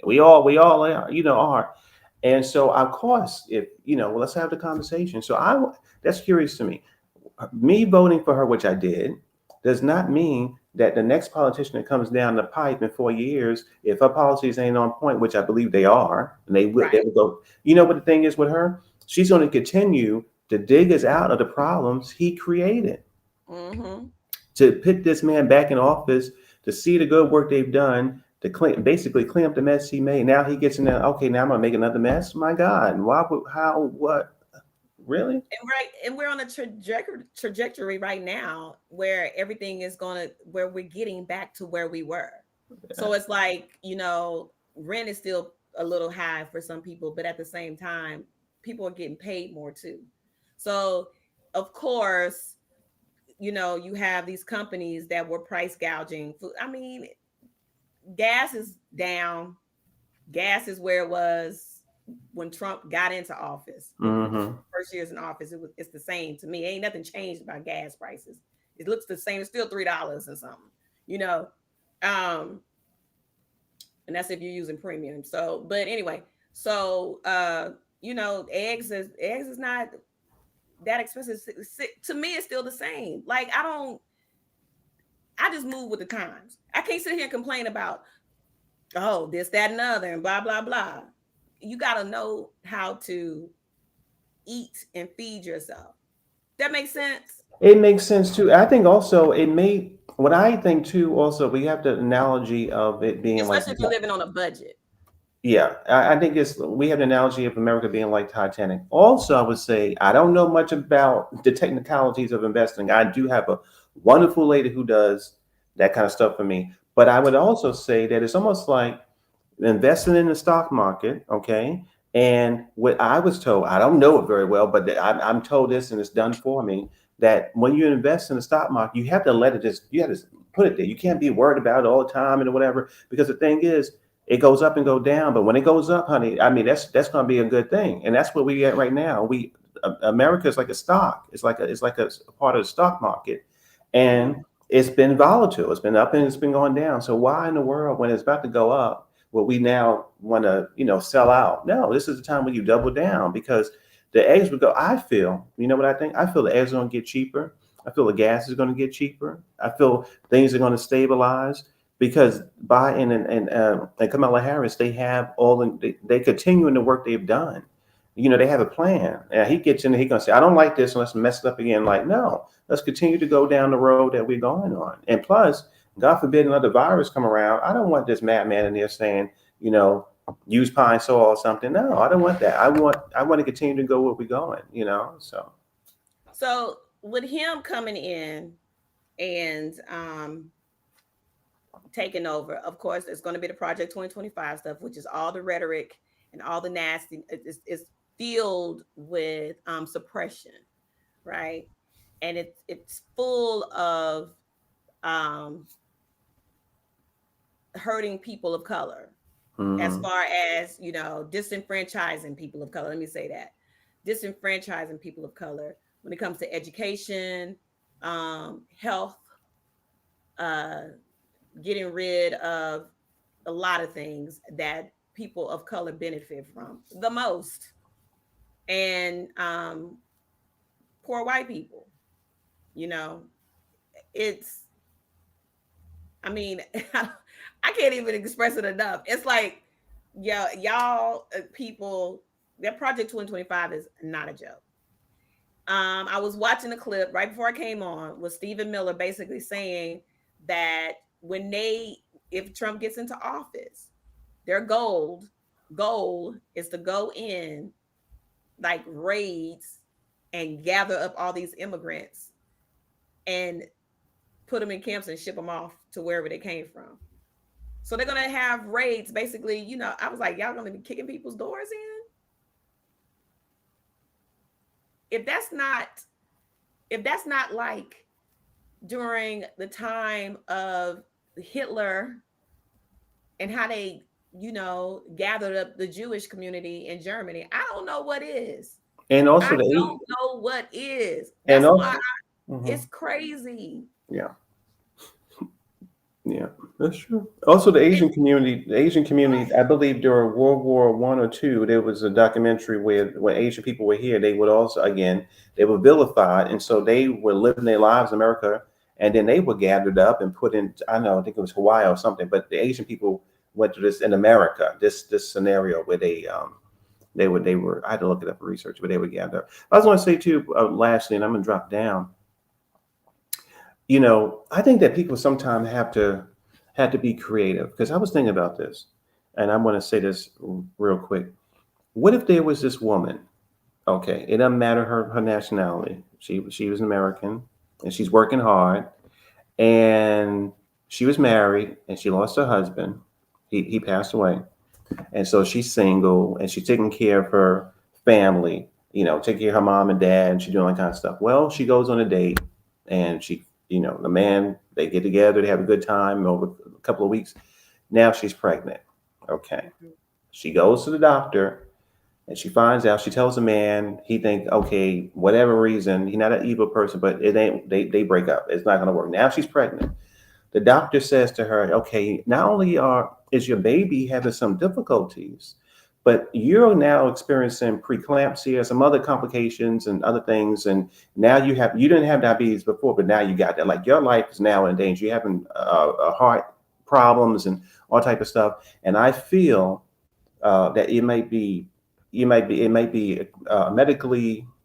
We all are. And so of course, if let's have the conversation. So that's curious to me. Me voting for her, which I did, does not mean that the next politician that comes down the pipe in 4 years, if her policies ain't on point, which I believe they are, and they will go. You know what the thing is with her? She's going to continue to dig us out of the problems he created. Mm-hmm. To put this man back in office, to see the good work they've done, to basically clean up the mess he made. Now he gets in there. Okay, now I'm going to make another mess. My God, why? How? What? Really? And we're on a trajectory right now where everything is where we're getting back to where we were. Yeah. So it's like, rent is still a little high for some people, but at the same time, people are getting paid more too. So of course, you have these companies that were price gouging. I mean, gas is down. Gas is where it was when Trump got into office. Mm-hmm. First years in office, it's the same to me. Ain't nothing changed about gas prices. It looks the same. It's still $3 or something, and that's if you're using premium. So, but anyway, eggs is not that expensive. To me, it's still the same. Like I just move with the times. I can't sit here and complain about, this, that, and other, and blah, blah, blah. You got to know how to eat and feed yourself. That makes sense. It makes sense too. I think also what I think too, also, we have the analogy of it being like, Especially if you're living on a budget. yeah, I think we have the analogy of America being like Titanic. Also, I would say, I don't know much about the technicalities of investing. I do have a wonderful lady who does that kind of stuff for me. But I would also say that it's almost like investing in the stock market, okay? And what I was told, I don't know it very well, but I'm told this and it's done for me, that when you invest in the stock market, you have to you have to put it there. You can't be worried about it all the time and whatever, because the thing is, it goes up and go down. But when it goes up, honey, I mean, that's going to be a good thing. And that's what we get right now. America is like a stock. It's like a part of the stock market. And it's been volatile. It's been up and it's been going down. So why in the world, when it's about to go up, will we now want to, sell out? No, this is the time when you double down, because the eggs would go. I feel, you know what I think? I feel the eggs are going to get cheaper. I feel the gas is going to get cheaper. I feel things are going to stabilize, because Biden and Kamala Harris, they have they continue in the work they've done. They have a plan. And he gets in there, he's going to say, I don't like this, and let's mess it up again. Like, no, let's continue to go down the road that we're going on. And plus, God forbid another virus come around. I don't want this madman in there saying, use pine sol or something. No, I don't want that. I want to continue to go where we're going, So with him coming in and taking over, of course, there's going to be the Project 2025 stuff, which is all the rhetoric and all the nasty. It's filled with suppression, right? And it's full of hurting people of color, as far as disenfranchising people of color. Let me say that, disenfranchising people of color when it comes to education, health, getting rid of a lot of things that people of color benefit from the most, and poor white people. It's, I mean, I can't even express it enough. It's like, y'all people, that Project 2025 is not a joke. I was watching a clip right before I came on with Stephen Miller basically saying that if Trump gets into office, their goal is to go in like raids and gather up all these immigrants and put them in camps and ship them off to wherever they came from. So they're going to have raids, basically. I was like, y'all going to be kicking people's doors in? If that's not like during the time of Hitler and how they, gathered up the Jewish community in Germany, I don't know what is. And also I don't know what is. That's and also, why it's crazy. Yeah. Yeah, that's true. Also, the Asian community, I believe during World War I or II, there was a documentary where when Asian people were here, they would also, again, they were vilified. And so they were living their lives in America, and then they were gathered up and put in, I think it was Hawaii or something, but the Asian people went through this in America, this scenario where they were, I had to look it up for research, but they were gathered up. I was going to say too, lastly, and I'm going to drop down. I think that people sometimes have to be creative, because I was thinking about this, and I want to say this real quick. What if there was this woman? Okay, it doesn't matter her nationality. She was an American, and she's working hard, and she was married, and she lost her husband. He passed away, and so she's single, and she's taking care of her family. Taking care of her mom and dad, and she's doing all that kind of stuff. Well, she goes on a date, and she. The man, they get together, they have a good time over a couple of weeks. Now she's pregnant. Okay. She goes to the doctor and she finds out, she tells the man, he thinks, okay, whatever reason, he's not an evil person, but it ain't, they break up. It's not going to work. Now she's pregnant. The doctor says to her, okay, not only is your baby having some difficulties, but you're now experiencing preeclampsia, some other complications and other things. And now you didn't have diabetes before, but now you got that. Like, your life is now in danger. You're having heart problems and all type of stuff. And I feel that it might be it might be a medical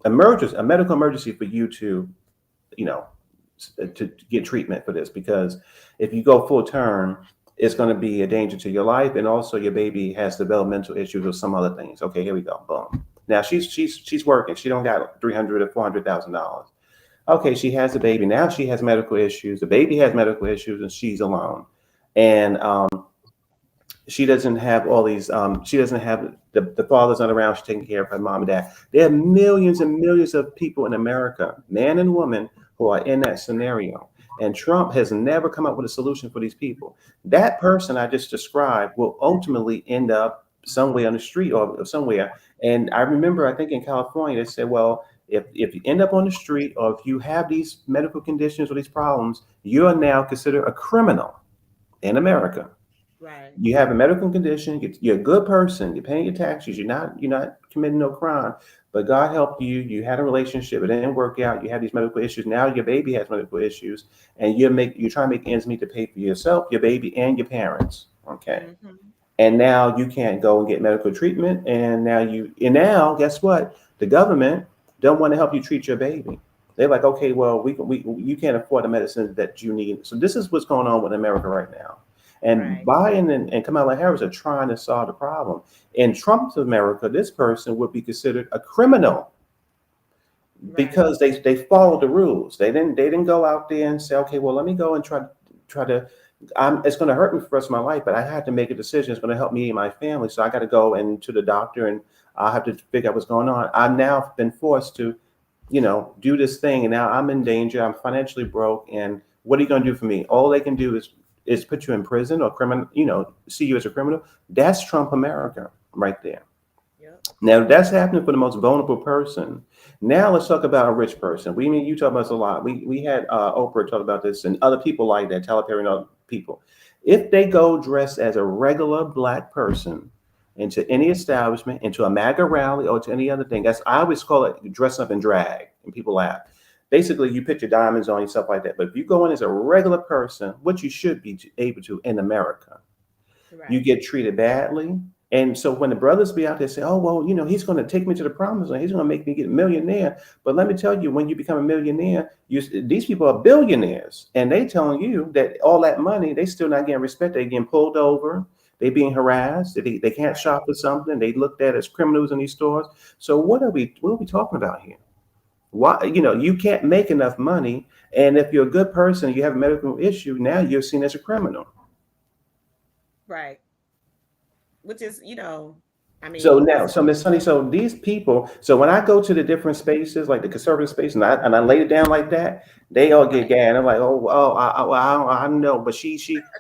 emergency for you to, to get treatment for this, because if you go full term, it's going to be a danger to your life, and also your baby has developmental issues or some other things. Okay, here we go. Boom. Now she's working. She don't got $300,000 or $400,000. Okay, she has a baby. Now she has medical issues. The baby has medical issues, and she's alone. And she doesn't have all these. She doesn't have the father's not around. She's taking care of her mom and dad. There are millions and millions of people in America, man and woman, who are in that scenario. And Trump has never come up with a solution for these people. That person I just described will ultimately end up somewhere on the street or somewhere. And I remember, I think in California, they said, well, if you end up on the street, or if you have these medical conditions or these problems, you are now considered a criminal in America. Right. You have a medical condition. You're a good person. You're paying your taxes. You're not committing no crime. But God helped you. You had a relationship. It didn't work out. You have these medical issues. Now your baby has medical issues, and you're trying to make ends meet to pay for yourself, your baby, and your parents. Okay. Mm-hmm. And now you can't go and get medical treatment. And now guess what? The government don't want to help you treat your baby. They're like, okay, well, you can't afford the medicine that you need. So this is what's going on with America right now. And Biden and Kamala Harris are trying to solve the problem. In Trump's America, this person would be considered a criminal because they followed the rules. They didn't go out there and say, okay, well, let me go and try to. It's going to hurt me for the rest of my life, but I have to make a decision. It's going to help me and my family, so I got to go to the doctor, and I have to figure out what's going on. I've now been forced to, do this thing, and now I'm in danger. I'm financially broke, and what are you going to do for me? All they can do is put you in prison or see you as a criminal. That's Trump America right there. Yep. Now that's happening for the most vulnerable person. Now let's talk about a rich person. You talk about this a lot. We had Oprah talk about this, and other people like that, Tyler Perry and other people. If they go dressed as a regular Black person into any establishment, into a MAGA rally, or to any other thing, I always call it dress up and drag, and people laugh. Basically, you put your diamonds on and stuff like that. But if you go in as a regular person, what you should be able to in America, you get treated badly. And so when the brothers be out there say, oh, well, he's going to take me to the promised land. He's going to make me get a millionaire. But let me tell you, when you become a millionaire, these people are billionaires. And they telling you that all that money, they still not getting respect. They're getting pulled over. They being harassed. They can't shop for something. They looked at as criminals in these stores. So what are we talking about here? Why, you can't make enough money. And if you're a good person, you have a medical issue, now you're seen as a criminal. Right. Which is, So Miss Honey, so these people, so when I go to the different spaces, like the conservative space, and I lay it down like that, they all get gay. And I'm like, I don't know, but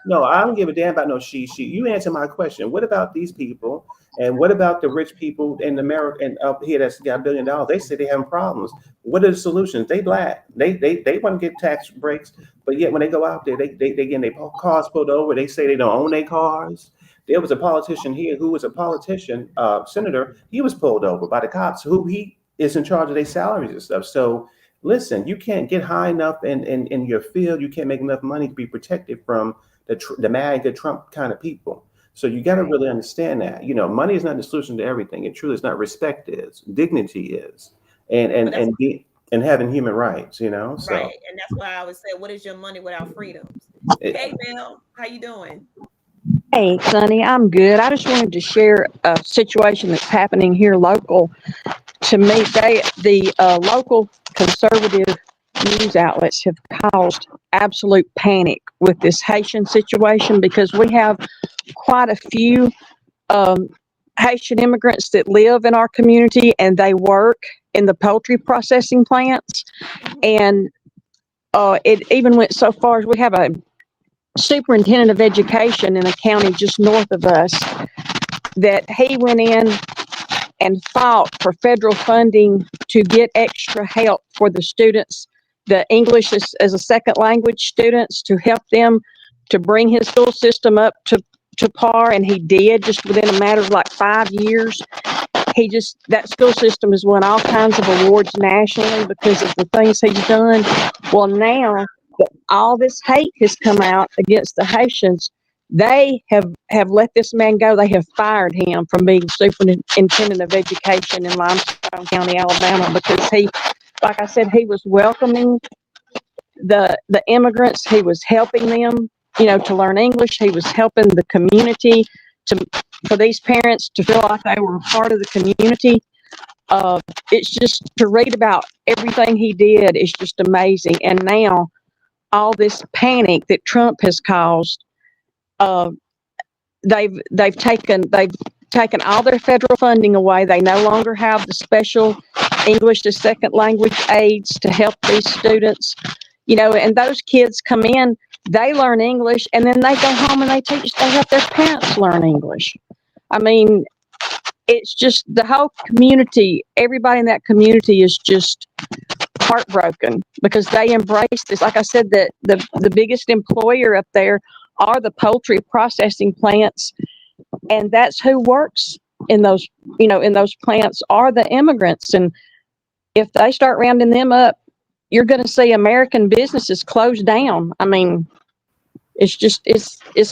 no, I don't give a damn about no she. You answer my question. What about these people? And what about the rich people in America and up here that's got $1 billion? They say they having problems. What are the solutions? They Black. They want to get tax breaks, but yet when they go out there, they getting their cars pulled over. They say they don't own their cars. There was a politician here who was a politician, senator. He was pulled over by the cops. Who he is in charge of their salaries and stuff. So listen, you can't get high enough in your field. You can't make enough money to be protected from the MAGA Trump kind of people. So you got to really understand that, money is not the solution to everything. It truly is not. Respect is, dignity is, and having human rights, So. Right, and that's why I always say, what is your money without freedoms? Hey, Mel, how you doing? Hey, Sonny, I'm good. I just wanted to share a situation that's happening here local. To me, the local conservative news outlets have caused absolute panic with this Haitian situation, because we have quite a few Haitian immigrants that live in our community, and they work in the poultry processing plants. And it even went so far as we have a superintendent of education in a county just north of us that he went in and fought for federal funding to get extra help for the students, the English as a second language students, to help them to bring his school system up to par. And he did, just within a matter of like 5 years. That school system has won all kinds of awards nationally because of the things he's done. Well, now that all this hate has come out against the Haitians, They have let this man go. They have fired him from being superintendent of education in Limestone County, Alabama, because he, like I said, he was welcoming the immigrants. He was helping them, to learn English. He was helping the community for these parents to feel like they were a part of the community. It's just to read about everything he did is just amazing. And now all this panic that Trump has caused, they've taken all their federal funding away. They no longer have the special English as second language aids to help these students. And those kids come in, they learn English, and then they go home and they help their parents learn English. I mean, it's just the whole community, everybody in that community is just heartbroken because they embrace this. Like I said, the biggest employer up there are the poultry processing plants, and that's who works in those plants are the immigrants. And if they start rounding them up, you're going to see American businesses close down. I mean, it's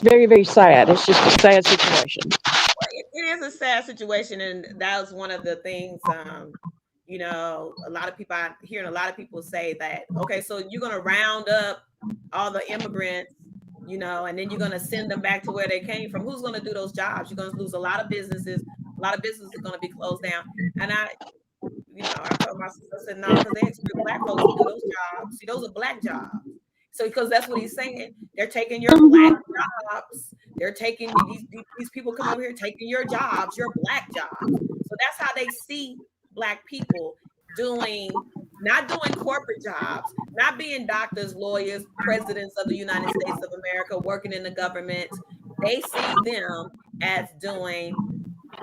very, very sad. It's just a sad situation. It is a sad situation, and that was one of the things. A lot of people, I'm hearing a lot of people say that, okay, so you're going to round up all the immigrants, and then you're going to send them back to where they came from. Who's going to do those jobs? You're going to lose a lot of businesses. A lot of businesses are going to be closed down. And I told my sister, I said, no, because they expect Black folks to do those jobs. See, those are Black jobs. So, because that's what he's saying. They're taking your Black jobs. They're taking these people come over here taking your jobs, your Black jobs. So that's how they see Black people not doing corporate jobs, not being doctors, lawyers, presidents of the United States of America, working in the government. They see them as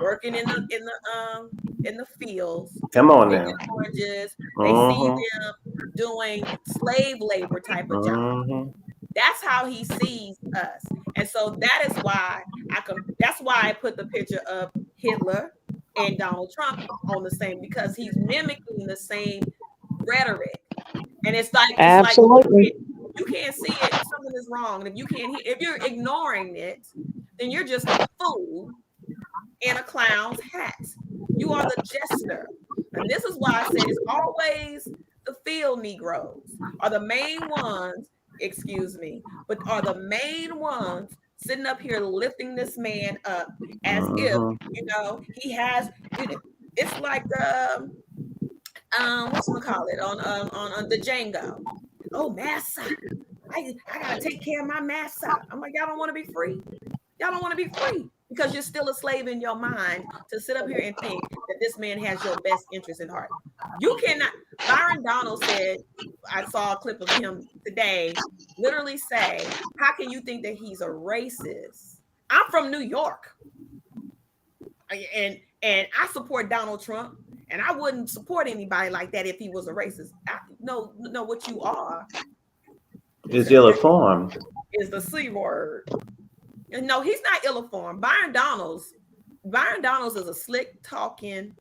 working in the fields. Come on now. Oranges. They see them doing slave labor type of jobs. That's how he sees us. And so that is why I put the picture of Hitler and Donald Trump on the same, because he's mimicking the same rhetoric. And it's like, absolutely, you can't see it, something is wrong. And if you're ignoring it, then you're just a fool in a clown's hat. You are the jester. And this is why I said it's always the field Negroes are the main ones, but are the main ones sitting up here lifting this man up as if, he has, it's like whatchamacallit on the Django. Oh, massa. I gotta take care of my massa. I'm like, y'all don't want to be free. Y'all don't want to be free because you're still a slave in your mind to sit up here and think that this man has your best interest in heart. You cannot. Byron Donald said, I saw a clip of him today, literally say, how can you think that he's a racist? I'm from New York. And I support Donald Trump, and I wouldn't support anybody like that if he was a racist. No, what you are is ill-informed. Is the C word. No, he's not ill-informed. Byron Donalds is a slick talking,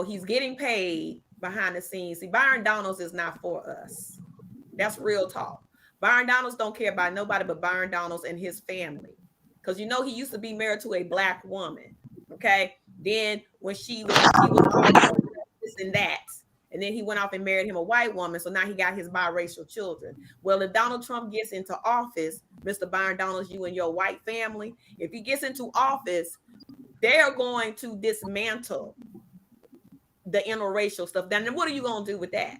he's getting paid behind the scenes. See, Byron Donalds is not for us. That's real talk. Byron Donalds don't care about nobody but Byron Donalds and his family. Because he used to be married to a Black woman. Okay. Then when she was all this and that. And then he went off and married him a white woman. So now he got his biracial children. Well, if Donald Trump gets into office, Mr. Byron Donalds, you and your white family, if he gets into office, they're going to dismantle the interracial stuff. Then what are you going to do with that?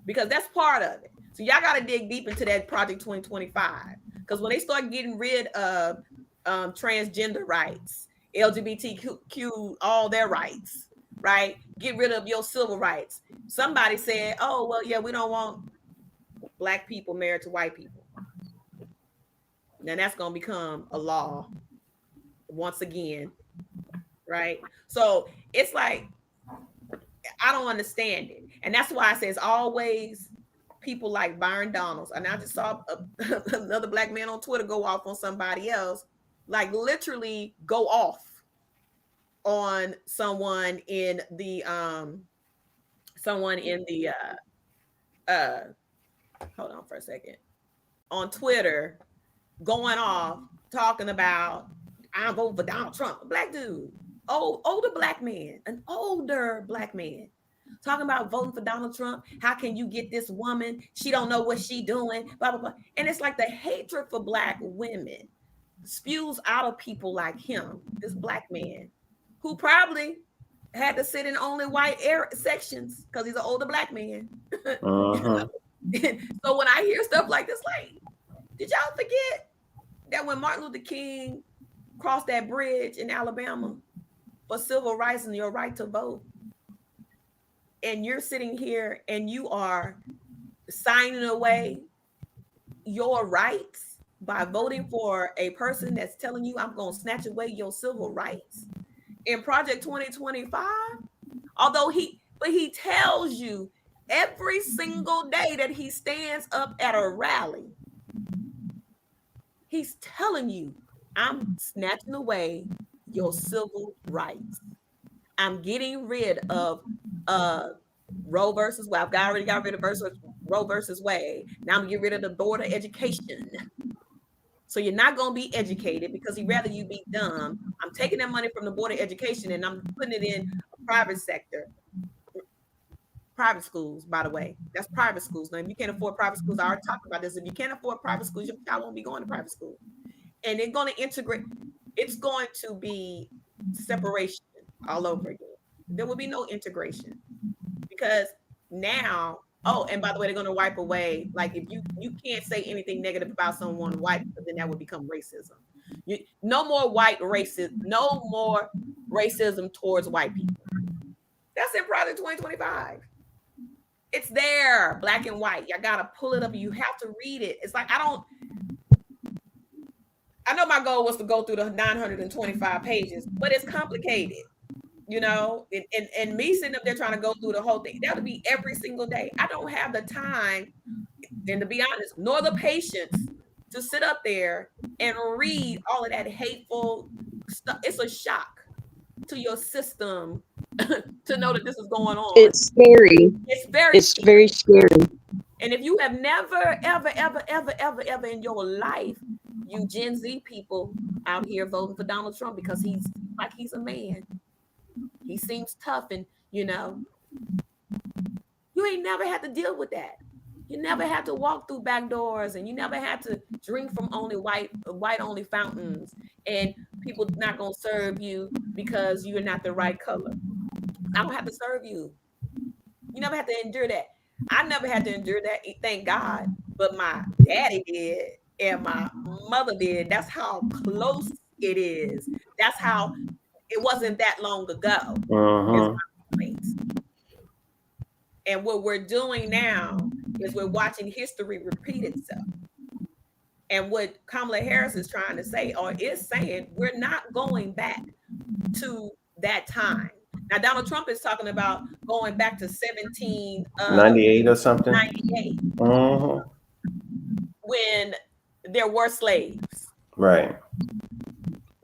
Because that's part of it. So y'all got to dig deep into that Project 2025. Because when they start getting rid of transgender rights, LGBTQ, all their rights, right? Get rid of your civil rights. Somebody said, oh, well, yeah, we don't want Black people married to white people. Now that's going to become a law once again, right? So it's like, I don't understand it. And that's why I say it's always people like Byron Donalds. And I just saw another Black man on Twitter go off on somebody else, like literally go off on someone in the hold on for a second, on Twitter, going off talking about I'm voting for Donald Trump, a black dude, older black man, an older black man, talking about voting for Donald Trump. How can you get this woman? She don't know what she doing, blah, blah, blah. And it's like the hatred for black women spews out of people like him, this black man, who probably had to sit in only white sections because he's an older black man. Uh-huh. So when I hear stuff like this, like, did y'all forget that when Martin Luther King crossed that bridge in Alabama for civil rights and your right to vote, and you're sitting here and you are signing away your rights by voting for a person that's telling you I'm going to snatch away your civil rights in Project 2025, although he tells you every single day that he stands up at a rally, he's telling you, I'm snatching away your civil rights. I'm getting rid of Roe versus Wade. I've already got rid of Roe versus Wade. Now I'm getting rid of the board of education. So you're not going to be educated because he'd rather you be dumb. I'm taking that money from the board of education and I'm putting it in a private sector. Private schools, by the way. That's private schools. Now, if you can't afford private schools, I already talked about this. If you can't afford private schools, your child won't be going to private school. And they're going to integrate. It's going to be separation all over again. There will be no integration because now, oh, and by the way, they're going to wipe away. Like if you can't say anything negative about someone white, then that would become racism. No more white racism. No more racism towards white people. That's in Project 2025. It's there, black and white. You got to pull it up. You have to read it. It's like, I know my goal was to go through the 925 pages, but it's complicated, you know, and me sitting up there trying to go through the whole thing, that would be every single day. I don't have the time, and to be honest, nor the patience to sit up there and read all of that hateful stuff. It's a shock to your system to know that this is going on. It's scary. It's very scary. And if you have never, ever in your life, you Gen Z people out here voting for Donald Trump because he's a man. He seems tough and, you know, you ain't never had to deal with that. You never had to walk through back doors and you never had to drink from only white only fountains and people not going to serve you because you're not the right color. I don't have to serve you. You never have to endure that. I never had to endure that, thank God, but my daddy did and my mother did. That's how close it is. That's how it wasn't that long ago. Uh-huh. And what we're doing now is we're watching history repeat itself. And what Kamala Harris is trying to say, or is saying, we're not going back to that time. Now, Donald Trump is talking about going back to 1798 or something. 98. Uh-huh. When there were slaves. Right.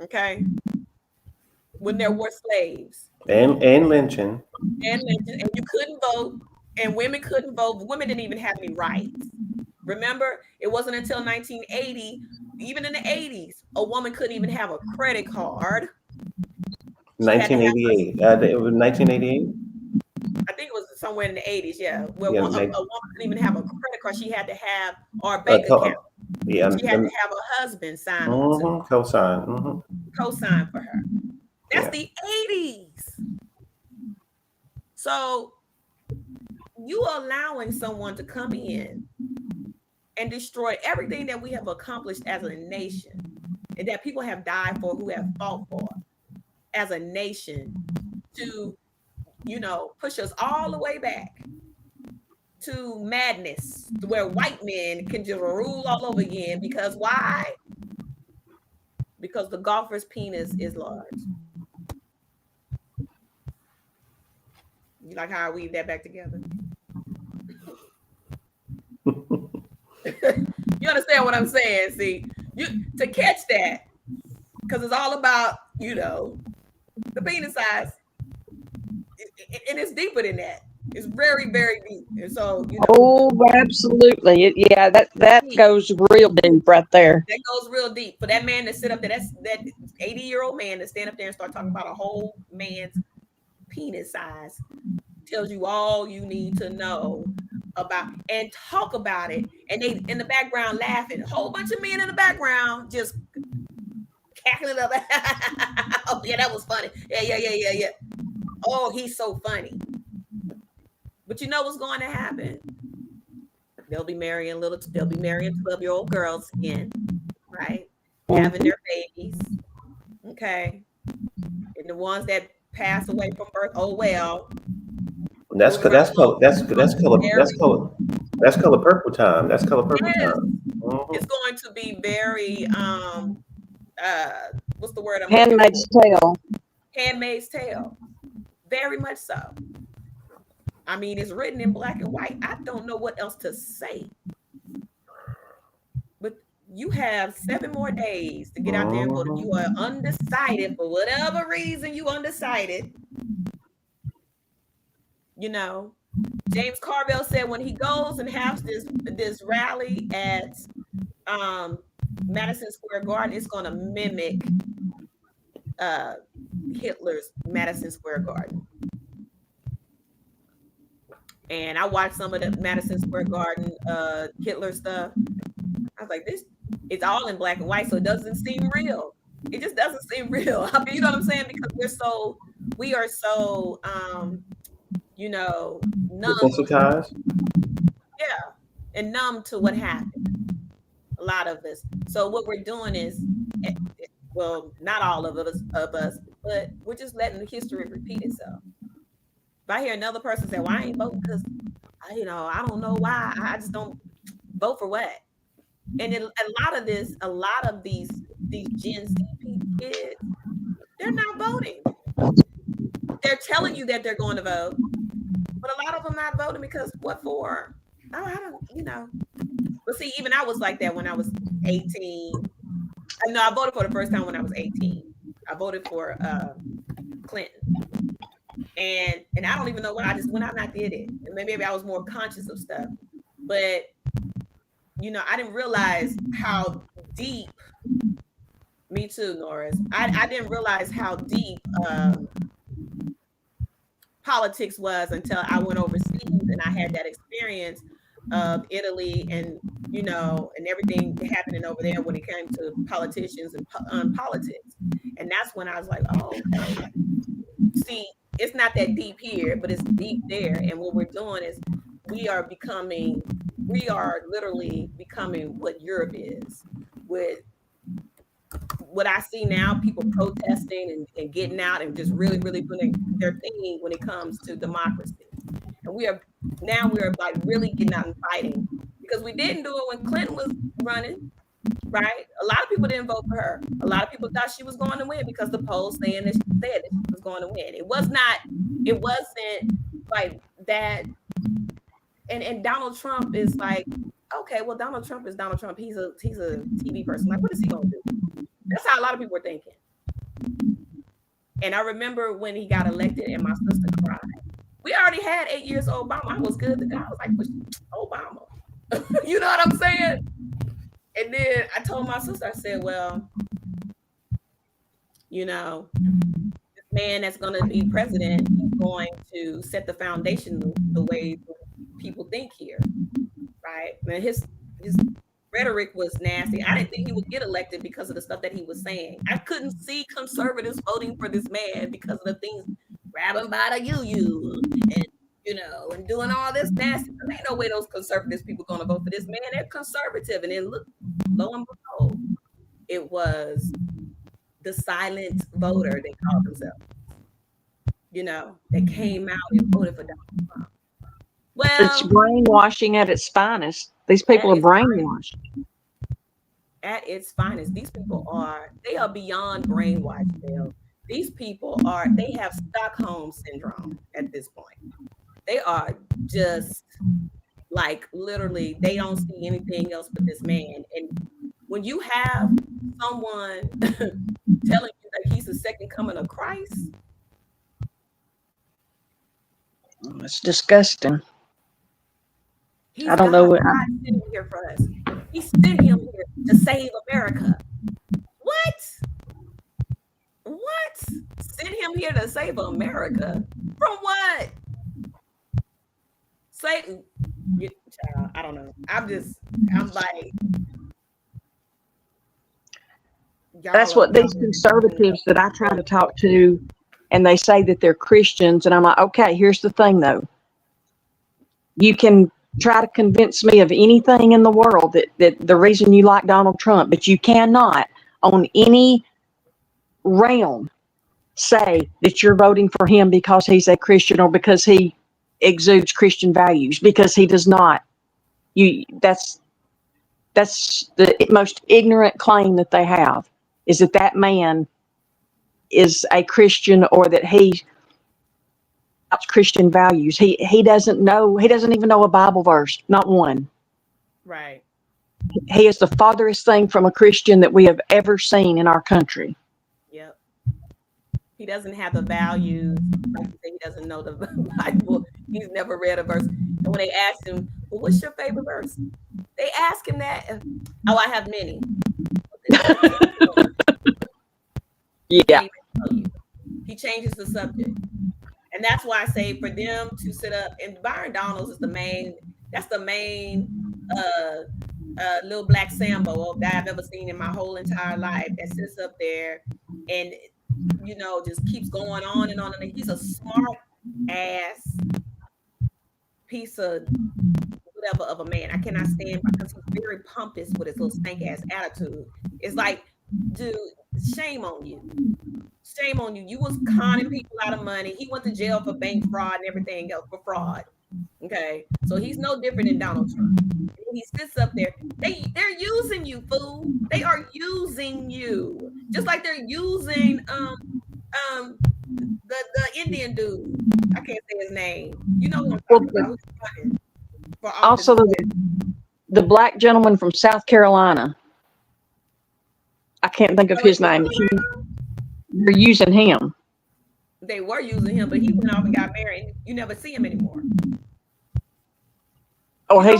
Okay. When there were slaves. And lynching. And you couldn't vote, and women couldn't vote. Women didn't even have any rights. Remember, it wasn't until 1980, even in the 80s, a woman couldn't even have a credit card. 1988. It was 1988. I think it was somewhere in the 80s. Yeah, where a woman couldn't even have a credit card. She had to have our bank account. Yeah, she had to have a husband sign co-sign. Co-sign for her. That's the 80s. So you allowing someone to come in and destroy everything that we have accomplished as a nation and that people have died for, who have fought for as a nation, to, you know, push us all the way back to madness, where white men can just rule all over again. Because why? Because the golfer's penis is large. You like how I weave that back together? You understand what I'm saying? See, to catch that, because it's all about, you know, the penis size, and it's deeper than that. It's very, very deep. And so, Oh, absolutely. Yeah, that goes real deep right there. That goes real deep. For that man to sit up there, that's that 80-year-old man to stand up there and start talking about a whole man's penis size, tells you all you need to know about and talk about it. And they in the background laughing. A whole bunch of men in the background just cackling up. Oh, yeah, that was funny. Yeah. Oh, he's so funny. But you know what's going to happen? They'll be marrying 12-year-old girls again, right? Having their babies. Okay. And the ones that pass away from birth, oh well. That's color purple time. That's color purple time. It's going to be very what's the word? Handmaid's Tale. Handmaid's Tale. Very much so. I mean, it's written in black and white. I don't know what else to say. But you have 7 more days to get out there and vote. If you are undecided for whatever reason, you undecided. James Carville said when he goes and has this rally at Madison Square Garden, it's going to mimic Hitler's Madison Square Garden. And I watched some of the Madison Square Garden Hitler stuff. I was like, it's all in black and white, so it doesn't seem real. It just doesn't seem real. I mean, you know what I'm saying? Because we are so numb. Desensitized? Yeah, and numb to what happened. A lot of us. So what we're doing is, well, not all of us, but we're just letting history repeat itself. If I hear another person say, "Well, I ain't voting because, I don't know why. I just don't vote for what." And a lot of these Gen Z kids, they're not voting. They're telling you that they're going to vote, but a lot of them not voting because what for? Oh, I don't, But see, even I was like that when I was 18. I voted for the first time when I was 18. I voted for Clinton. And I don't even know why. I just went out and I did it. And maybe I was more conscious of stuff. But, I didn't realize how deep, me too, Norris. I didn't realize how deep politics was until I went overseas and I had that experience of Italy and, and everything happening over there when it came to politicians and politics. And that's when I was like, oh, okay. See, it's not that deep here, but it's deep there. And what we're doing is we are literally becoming what Europe is. With what I see now, people protesting and getting out and just really, really putting their thing when it comes to democracy. And we are like really getting out and fighting because we didn't do it when Clinton was running, right? A lot of people didn't vote for her. A lot of people thought she was going to win because the polls said that she was going to win. It wasn't like that. And Donald Trump is like, okay, well, Donald Trump is Donald Trump. He's a TV person. Like, what is he gonna do? That's how a lot of people were thinking. And I remember when he got elected and my sister cried. We already had 8 years of Obama. I was good to go. I was like, Obama. You know what I'm saying? And then I told my sister, I said, well, this man that's going to be president is going to set the foundation the way people think here, right? And his rhetoric was nasty. I didn't think he would get elected because of the stuff that he was saying. I couldn't see conservatives voting for this man because of the things grabbing by the you and and doing all this nasty. There ain't no way those conservatives people gonna vote for this man. They're conservative. And then look, lo and behold, it was the silent voter they called themselves. That came out and voted for Donald Trump. Well, it's brainwashing at its finest. These people are brainwashed. At its finest. These people are beyond brainwashed, Bill. These people they have Stockholm syndrome at this point. They are just like literally, they don't see anything else but this man. And when you have someone telling you that he's the second coming of Christ, It's disgusting. He's I don't God. know what. God sent him here for us. He sent him here to save America. What? What? Send him here to save America? From what? Satan. Child, I don't know. I'm like, That's what these conservatives that I try to talk to, and they say that they're Christians, and I'm like, okay, here's the thing though. You can try to convince me of anything in the world that the reason you like Donald Trump, but you cannot on any realm say that you're voting for him because he's a Christian or because he exudes Christian values, because he does not. That's the most ignorant claim that they have, is that man is a Christian or that he Christian values. He doesn't know. He doesn't even know a Bible verse, not one. Right. He is the farthest thing from a Christian that we have ever seen in our country. Yep. He doesn't have the values. Like you say, he doesn't know the Bible. He's never read a verse. And when they asked him, well, what's your favorite verse? They ask him that. Oh, I have many. Yeah. He changes the subject. And that's why I say for them to sit up, and Byron Donalds is the main little black Sambo that I've ever seen in my whole entire life, that sits up there and, you know, just keeps going on and on. And he's a smart ass piece of whatever of a man. I cannot stand, because he's very pompous with his little stank ass attitude. It's like, dude, shame on you. Shame on you. You was conning people out of money. He went to jail for bank fraud and everything else, for fraud. Okay, so he's no different than Donald Trump. And he sits up there. They're using you, fool. They are using you, just like they're using the Indian dude. I can't say his name. You know what I'm talking about? Who's for also the black gentleman from South Carolina. I can't think of his name. You're using him. They were using him, but he went off and got married. And you never see him anymore. Oh, I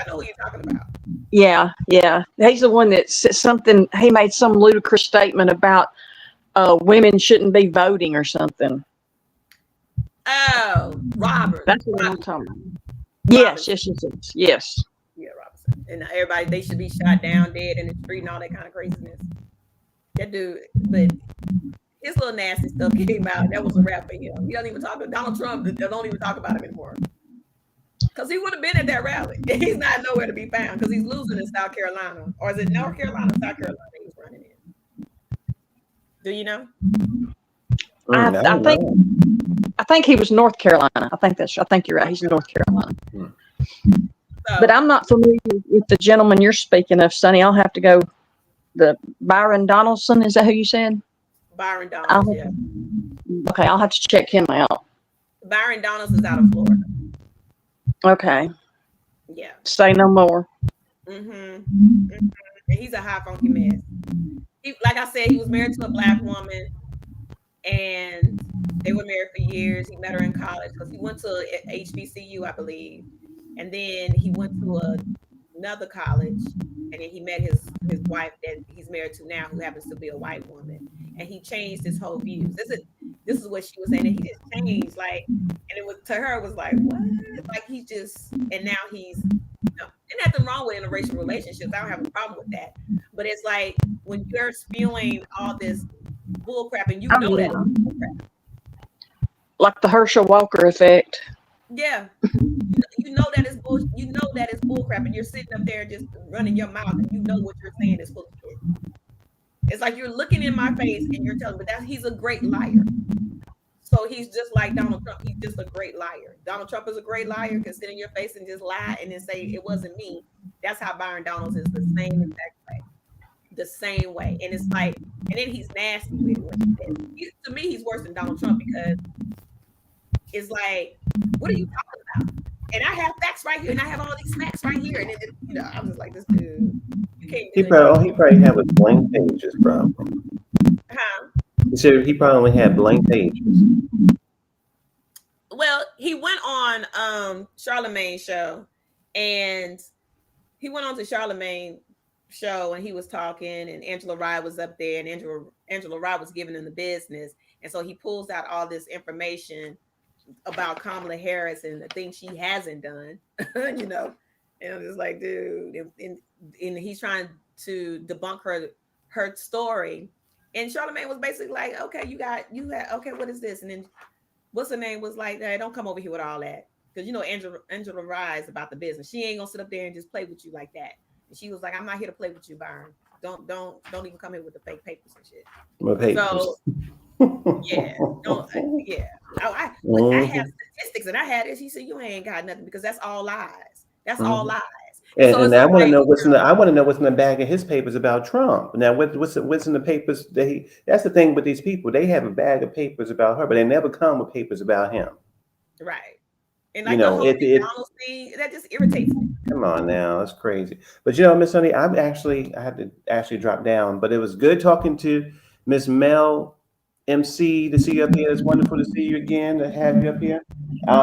know who you're talking about. Yeah. He's the one that said something. He made some ludicrous statement about women shouldn't be voting or something. Oh, Robert. That's what I'm talking about. Yes. Yeah, Robinson. And everybody, they should be shot down, dead in the street, and all that kind of craziness. That dude, but his little nasty stuff came out. That was a wrap for him. He doesn't even talk about Donald Trump. They don't even talk about him anymore. Because he would have been at that rally. He's not nowhere to be found because he's losing in South Carolina. Or is it North Carolina or South Carolina he's running in? Do you know? I think he was North Carolina. I think you're right. He's in North Carolina. But I'm not familiar with the gentleman you're speaking of, Sonny. I'll have to go. The Byron Donaldson, is that who you said? Byron Donalds, yeah. Okay, I'll have to check him out. Byron Donalds is out of Florida. Okay. Yeah. Say no more. And he's a high funky mess. Like I said, he was married to a black woman, and they were married for years. He met her in college because he went to HBCU, I believe, and then he went to another college, and then he met his wife that he's married to now, who happens to be a white woman, and he changed his whole views. This is what she was saying, and he just changed, like, and it was, to her, it was like, what? Like, he just, and now he's, you know, and nothing wrong with interracial relationships. I don't have a problem with that, but it's like when you're spewing all this bullcrap, and you know that bullcrap. Like the Herschel Walker effect. Yeah, you know that is bull. You know that is bullcrap, and you're sitting up there just running your mouth, and you know what you're saying is bullshit. It's like you're looking in my face, and you're telling me that he's a great liar. So he's just like Donald Trump. He's just a great liar. Donald Trump is a great liar, can sit in your face and just lie and then say it wasn't me. That's how Byron Donalds is, the same exact way. The same way, and it's like, and then he's nasty with it. To me, he's worse than Donald Trump because it's like, what are you talking about? And I have facts right here, and I have all these facts right here, and then, you know, I'm just like, this dude, you can't. He probably had with blank pages, probably. Huh? He said he probably had blank pages. Well, he went on Charlemagne's show, and he went on to Charlemagne show and he was talking, and Angela Rye was up there, and Angela Rye was giving him the business, and so he pulls out all this information about Kamala Harris and the things she hasn't done, you know, and I'm just like, dude, and he's trying to debunk her story, and Charlemagne was basically like, okay, you had okay, what is this? And then what's her name was like, hey, don't come over here with all that, because you know Angela Rye is about the business. She ain't gonna sit up there and just play with you like that. And she was like, I'm not here to play with you, Byron. Don't even come here with the fake papers and shit. So yeah, I have statistics, and I had it. She said, you ain't got nothing, because that's all lies. That's all lies. And I want to know what's in the bag of his papers about Trump. Now, what's in the papers that that's the thing with these people. They have a bag of papers about her, but they never come with papers about him. Right. And like, you know, that just irritates me. Come on now, that's crazy. But you know, Miss Honey, I had to actually drop down, but it was good talking to Miss Mel MC to see you up here. It's wonderful to see you again, to have you up here. I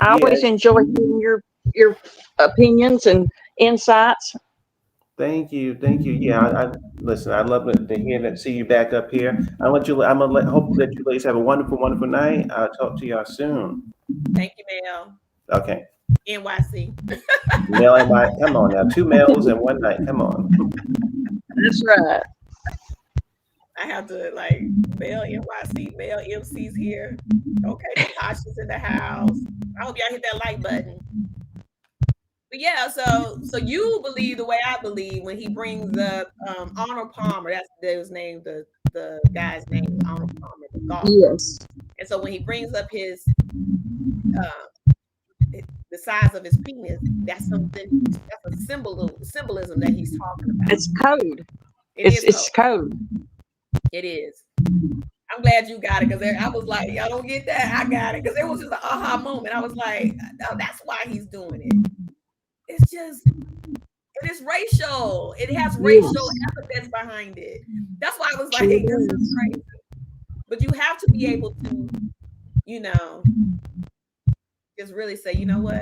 always enjoy hearing your opinions and insights. Thank you. Yeah, listen. I'd love to hear that. See you back up here. Hope that you ladies have a wonderful night. I'll talk to y'all soon. Thank you, Mel. Okay. NYC. Mel NYC. Come on now, 2 males in one night. Come on. That's right. I have to like Mel NYC, Mel MC's here. Okay, Natasha's in the house. I hope y'all hit that like button. But yeah, so you believe the way I believe when he brings up Arnold Palmer. That's his name, the guy's name, Arnold Palmer, the golfer. Yes. And so when he brings up his the size of his penis, that's a symbolism that he's talking about. It's code. It's code. It is. I'm glad you got it, because I was like, y'all don't get that. I got it, because it was just an aha moment. I was like, oh, that's why he's doing it. It's just, it is racial. It has racial epithets behind it. That's why I was like, this is crazy. But you have to be able to, you know, just really say, you know what,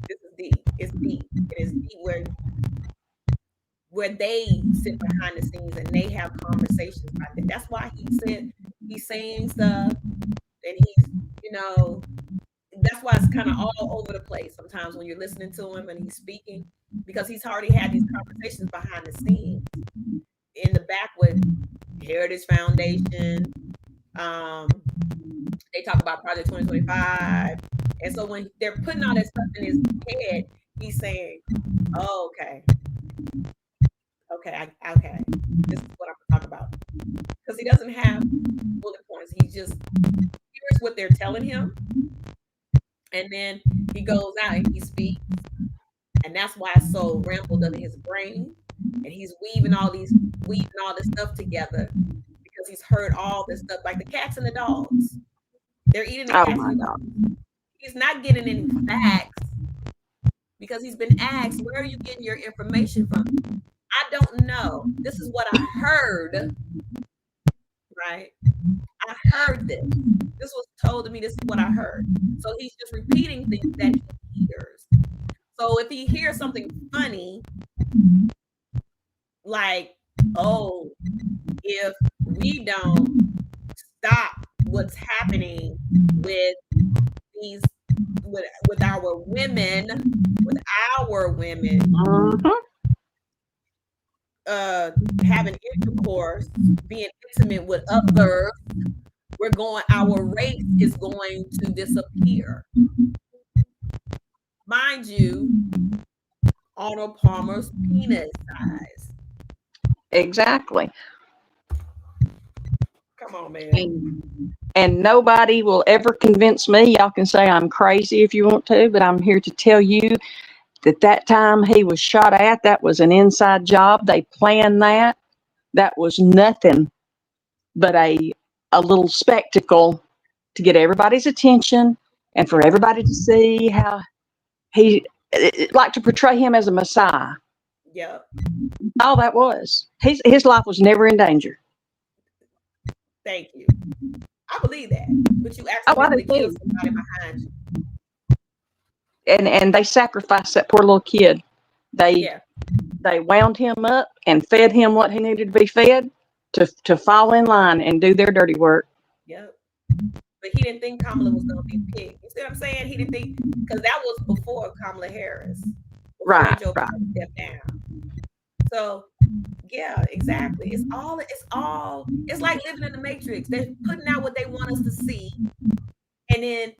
this is deep. It's deep. It is deep where they sit behind the scenes and they have conversations about that. That's why he's saying stuff, and he's, you know, that's why it's kind of all over the place sometimes when you're listening to him and he's speaking, because he's already had these conversations behind the scenes in the back with Heritage Foundation. They talk about Project 2025. And so when they're putting all that stuff in his head, he's saying, oh, okay, this is what I'm talking about. Because he doesn't have bullet points. He just hears what they're telling him. And then he goes out and he speaks. And that's why it's so rambled in his brain. And he's weaving all this stuff together, because he's heard all this stuff, like the cats and the dogs. They're eating the cats and the dogs. He's not getting any facts, because he's been asked, where are you getting your information from? I don't know. This is what I heard. Right? I heard this. This was told to me. This is what I heard. So he's just repeating things that he hears. So if he hears something funny, like, oh, if we don't stop what's happening with these, with our women, having intercourse, being intimate with others, our race is going to disappear. Mind you, Arnold Palmer's penis size. Exactly. Come on, man. And nobody will ever convince me. Y'all can say I'm crazy if you want to, but I'm here to tell you that time he was shot at, that was an inside job. They planned that. That was nothing but a little spectacle to get everybody's attention and for everybody to see how he like to portray him as a messiah. Yeah. All that was. His life was never in danger. Thank you. I I believe that. But you Oh, I accidentally do killed too. somebody behind you. And they sacrificed that poor little kid. They wound him up and fed him what he needed to be fed to fall in line and do their dirty work. Yep. But he didn't think Kamala was going to be picked. You see what I'm saying? He didn't think, because that was before Kamala Harris, before Right, Joe right. Biden stepped down. So yeah, exactly. It's like living in the Matrix. They're putting out what they want us to see, and then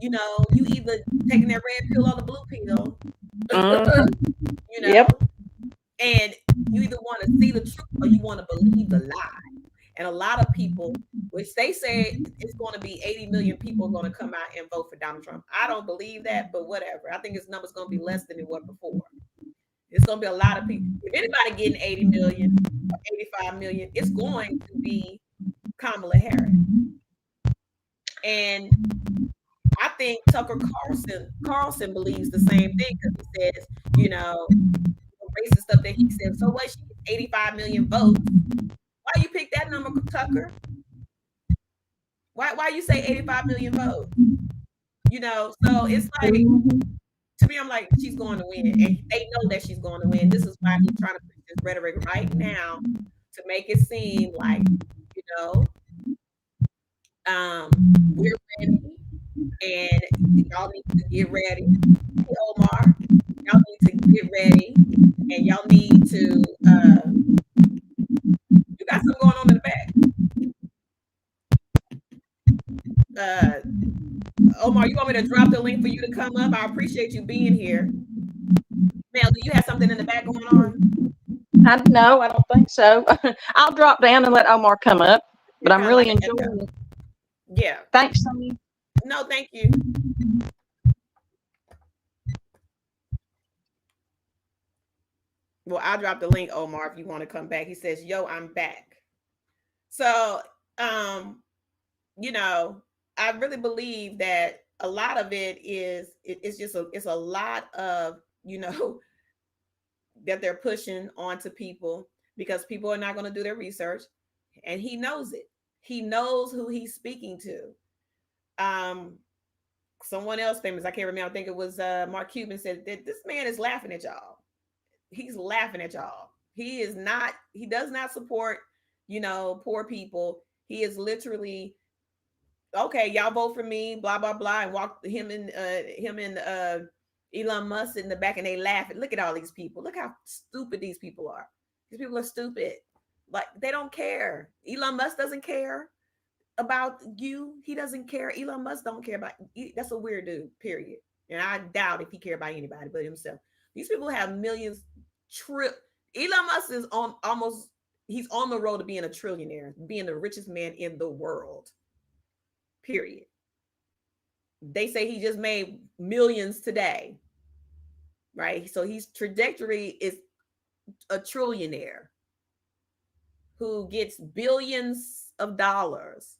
you either taking that red pill or the blue pill, Yep. and you either want to see the truth or you want to believe the lie. And a lot of people, which they say it's going to be 80 million people going to come out and vote for Donald Trump. I don't believe that, but whatever. I think his number's going to be less than it was before. It's going to be a lot of people. If anybody getting 80 million or 85 million, it's going to be Kamala Harris. And I think Tucker Carlson believes the same thing, because he says, racist stuff that he said. So what? She gets 85 million votes. Why you pick that number, Tucker? Why you say 85 million votes? So it's like, to me, I'm like, she's going to win, and they know that she's going to win. This is why he's trying to push this rhetoric right now to make it seem like, we're ready, and y'all need to get ready. Hey, Omar, y'all need to get ready, and y'all need to. You got something going on in the back. Omar, you want me to drop the link for you to come up? I appreciate you being here. Mel, do you have something in the back going on? No, I don't think so. I'll drop down and let Omar come up, but I'm really like enjoying it. Yeah. Thanks, Sonny. No, thank you. Well, I'll drop the link, Omar, if you want to come back. He says, yo, I'm back. So, I really believe that a lot of it is, it's a lot of, that they're pushing onto people, because people are not going to do their research, and he knows it. He knows who he's speaking to. Someone else famous, I can't remember, I think it was Mark Cuban, said that this man is laughing at y'all. He's laughing at y'all. He does not support, poor people. He is literally, okay, y'all vote for me, blah blah blah, and walk him and Elon Musk in the back, and they laugh. Look at all these people. Look how stupid these people are. These people are stupid. Like, they don't care. Elon Musk doesn't care about you. He doesn't care. Elon Musk don't care about you. That's a weird dude, period. And I doubt if he cared about anybody but himself. These people have millions. Elon Musk is he's on the road to being a trillionaire, being the richest man in the world, period. They say he just made millions today, right? So his trajectory is a trillionaire who gets billions of dollars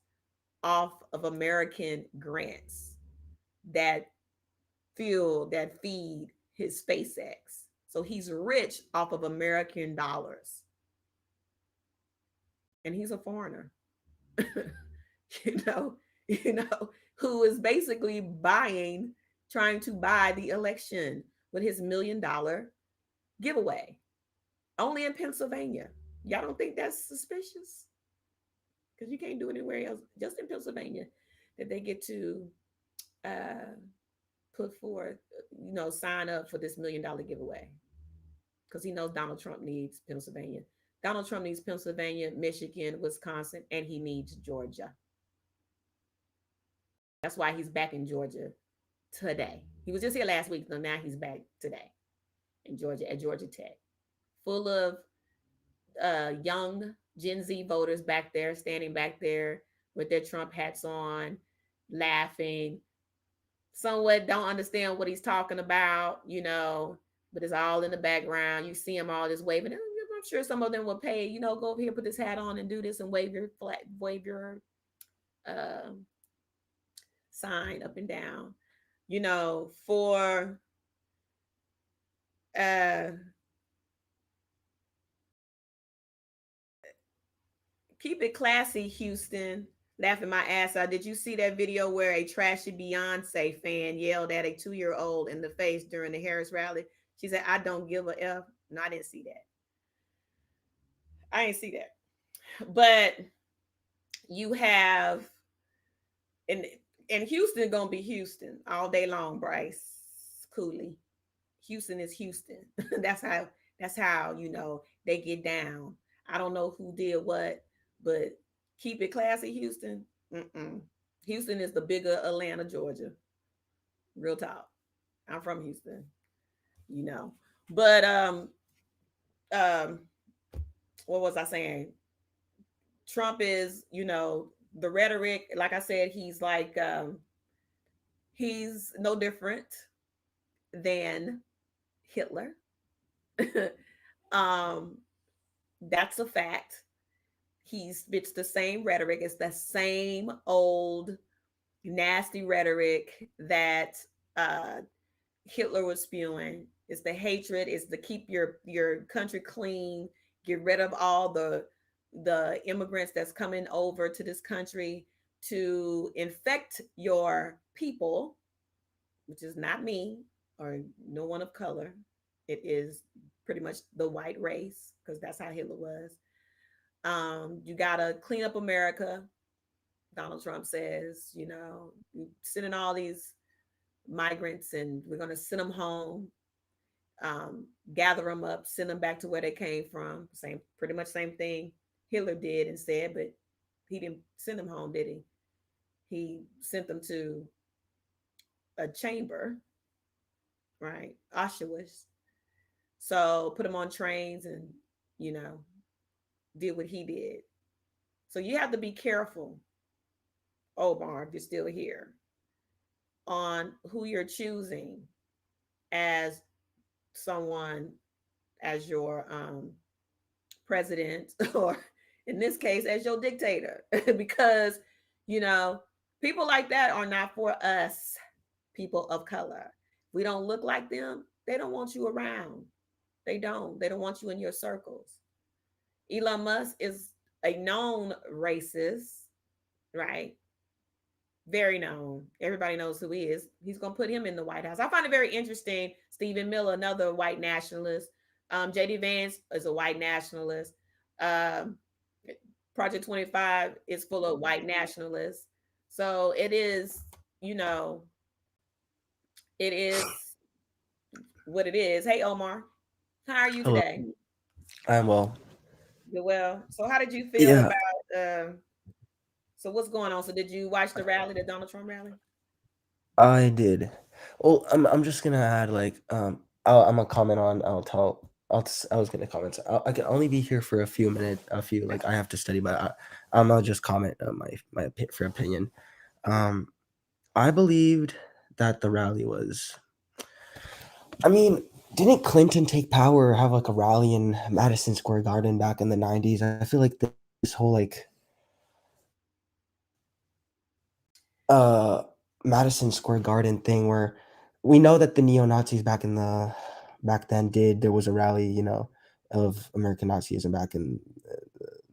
off of American grants that feed his SpaceX. So he's rich off of American dollars. And he's a foreigner. you know, who is basically trying to buy the election with his $1 million giveaway. Only in Pennsylvania. Y'all don't think that's suspicious? Because you can't do it anywhere else, just in Pennsylvania, that they get to put forth, sign up for this $1 million giveaway. Because he knows Donald Trump needs Pennsylvania. Donald Trump needs Pennsylvania, Michigan, Wisconsin, and he needs Georgia. That's why he's back in Georgia today. He was just here last week, so now he's back today in Georgia at Georgia Tech, full of young Gen Z voters back there, standing back there with their Trump hats on, laughing. Somewhat don't understand what he's talking about, but it's all in the background. You see them all just waving. I'm sure some of them will pay, go over here, put this hat on and do this and wave your sign up and down, for keep it classy, Houston. Laughing my ass out. Did you see that video where a trashy Beyonce fan yelled at a 2-year-old in the face during the Harris rally? She said, "I don't give a F." No, I didn't see that. I didn't see that. But you have and Houston gonna be Houston all day long, Bryce Cooley. Houston is Houston. that's how they get down. I don't know who did what, but keep it classy, Houston. Mm-mm. Houston is the bigger Atlanta, Georgia. Real talk. I'm from Houston. But um, what was I saying? Trump is, the rhetoric. Like I said, he's like he's no different than Hitler. um, that's a fact. He spits the same rhetoric. It's the same old nasty rhetoric that uh, Hitler was spewing. It's the hatred. It's the keep your country clean. Get rid of all the immigrants that's coming over to this country to infect your people, which is not me or no one of color. It is pretty much the white race because that's how Hitler was. You gotta clean up America. Donald Trump says, sending all these migrants and we're gonna send them home, gather them up, send them back to where they came from. Pretty much same thing Hitler did and said, but he didn't send them home, did he? He sent them to a chamber, right? Auschwitz. So put them on trains and, did what he did. So you have to be careful, Omar, if you're still here, on who you're choosing as someone as your president, or in this case, as your dictator, because people like that are not for us, people of color. We don't look like them. They don't want you around. They don't want you in your circles. Elon Musk is a known racist, right? Very known. Everybody knows who he is. He's going to put him in the White House. I find it very interesting. Stephen Miller, another white nationalist. JD Vance is a white nationalist. Project 25 is full of white nationalists. So it is, it is what it is. Hey, Omar, how are you Hello. today? I'm well. You're well. So how did you feel Yeah, about so what's going on? So did you watch the rally, the Donald Trump rally? I did. Well, I'm just gonna add I'm gonna comment on. I was gonna comment. I can only be here for a few minutes. I have to study, but I'll just comment on my for opinion. I believed that the rally was. I mean, didn't Clinton take power or have like a rally in Madison Square Garden back in the 90s? I feel like this whole uh Madison Square Garden thing where we know that the neo-Nazis back then there was a rally, of American Nazism back in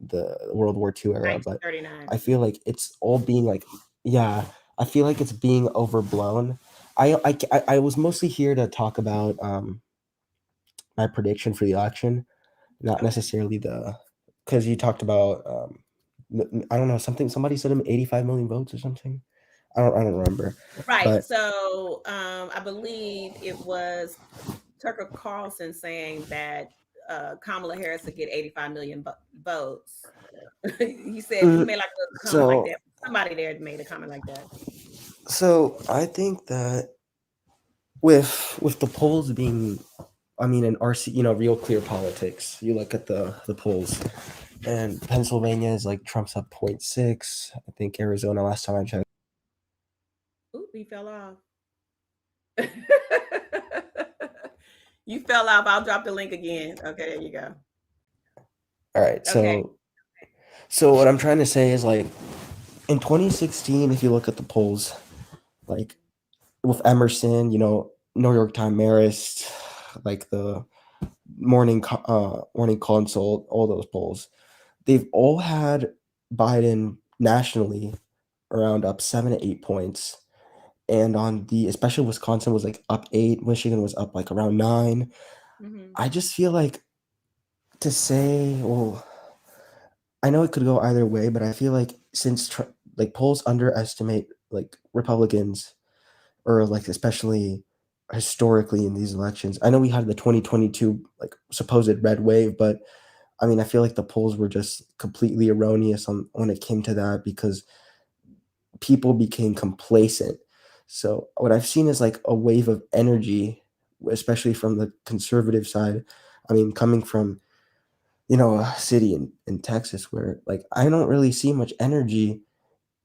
the World War II era, but 1939. I feel like it's all being yeah, I feel like it's being overblown. I was mostly here to talk about my prediction for the election, not Okay. necessarily because you talked about I don't know, somebody said 85 million votes or something. I don't remember. Right. But So I believe it was Tucker Carlson saying that Kamala Harris would get 85 million votes. He said he mm, made like a comment like so that. Somebody there made a comment like that. so I think that with the polls being, I mean, in RC, real clear politics, you look at the polls, and Pennsylvania is Trump's up 0.6. I think Arizona, last time I checked. Oop, he fell off. You fell off. I'll drop the link again. Okay, there you go. All right, Okay. so what I'm trying to say is in 2016, if you look at the polls, with Emerson, New York Times Marist, the Morning Consult, all those polls, they've all had Biden nationally around up 7 to 8 points. And on the, especially Wisconsin was like up 8, Michigan was up like around 9. I just feel like to say, well, I know it could go either way, but I feel like since like polls underestimate like Republicans, or like especially historically in these elections. I know we had the 2022 like supposed red wave, but I mean I feel like the polls were just completely erroneous on when it came to that, because people became complacent. So what I've seen is like a wave of energy, especially from the conservative side. I mean, coming from, you know, a city in Texas where like I don't really see much energy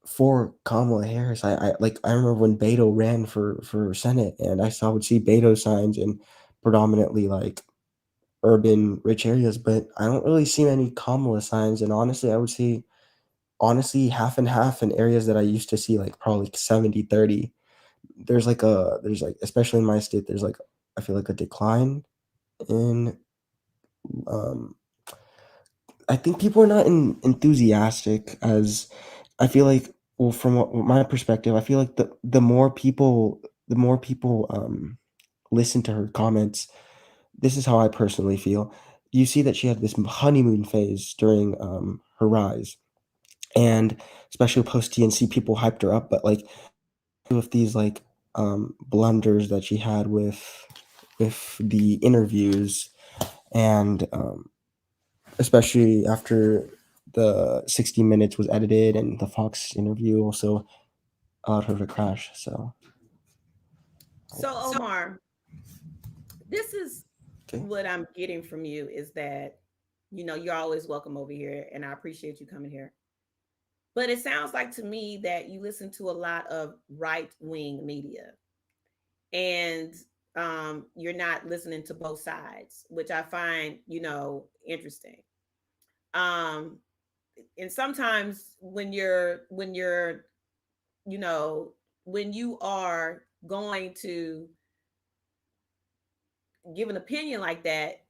for Kamala Harris. I like I remember when Beto ran for Senate, and I would see Beto signs in predominantly like urban rich areas, but I don't really see many Kamala signs. And honestly, I would see honestly half and half in areas that I used to see like probably 70-30. There's like, especially in my state, there's like I feel like a decline in um I think people are not enthusiastic as I feel like. Well, from my perspective, I feel like the more people listen to her comments. This is how I personally feel. You see that she had this honeymoon phase during her rise, and especially post TNC, people hyped her up. But like with these like blunders that she had with the interviews, and especially after the 60 Minutes was edited and the Fox interview also allowed her to crash. So Omar, this is okay. what I'm getting from you is that, you're always welcome over here and I appreciate you coming here. But it sounds like to me that you listen to a lot of right wing media and you're not listening to both sides, which I find, interesting. Um, and sometimes you know, when you are going to give an opinion like that,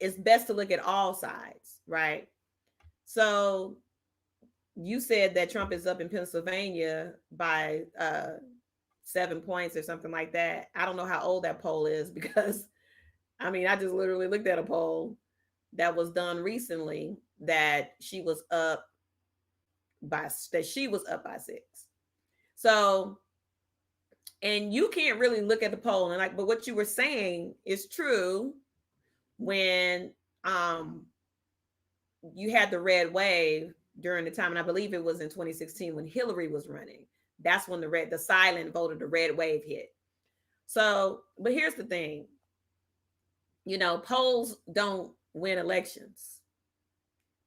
it's best to look at all sides, right? So you said that Trump is up in Pennsylvania by 7 points or something like that. I don't know how old that poll is because I mean, I just literally looked at a poll that was done recently that she was up by 6. So, and you can't really look at the poll and like, but what you were saying is true when you had the red wave during the time, and I believe it was in 2016 when Hillary was running. That's when the silent vote of the red wave hit. So, but here's the thing, polls don't win elections.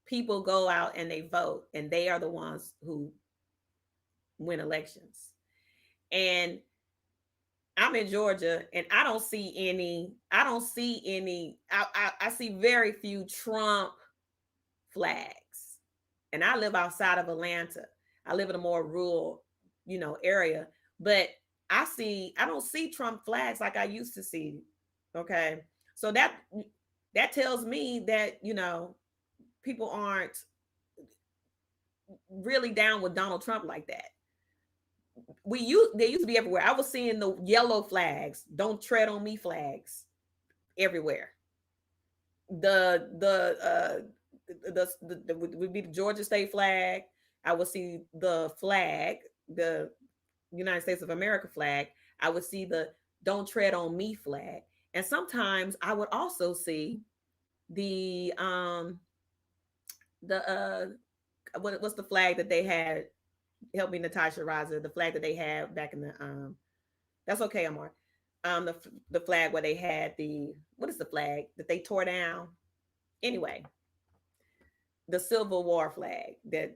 People go out and they vote, and they are the ones who win elections. And I'm in Georgia, and I see very few Trump flags. And I live outside of Atlanta. I live in a more rural, area, but I don't see Trump flags like I used to see. Okay. So that tells me that, people aren't really down with Donald Trump like that. They used to be everywhere. I was seeing the yellow flags, "Don't tread on me" flags everywhere. The would be the Georgia state flag. I would see the flag, the United States of America flag. I would see the "Don't tread on me" flag, and sometimes I would also see the what's the flag that they had? Help me, Natasha Raza. The flag that they had back in the that's okay, Amar. The flag where they had what is the flag that they tore down? Anyway, the Civil War flag that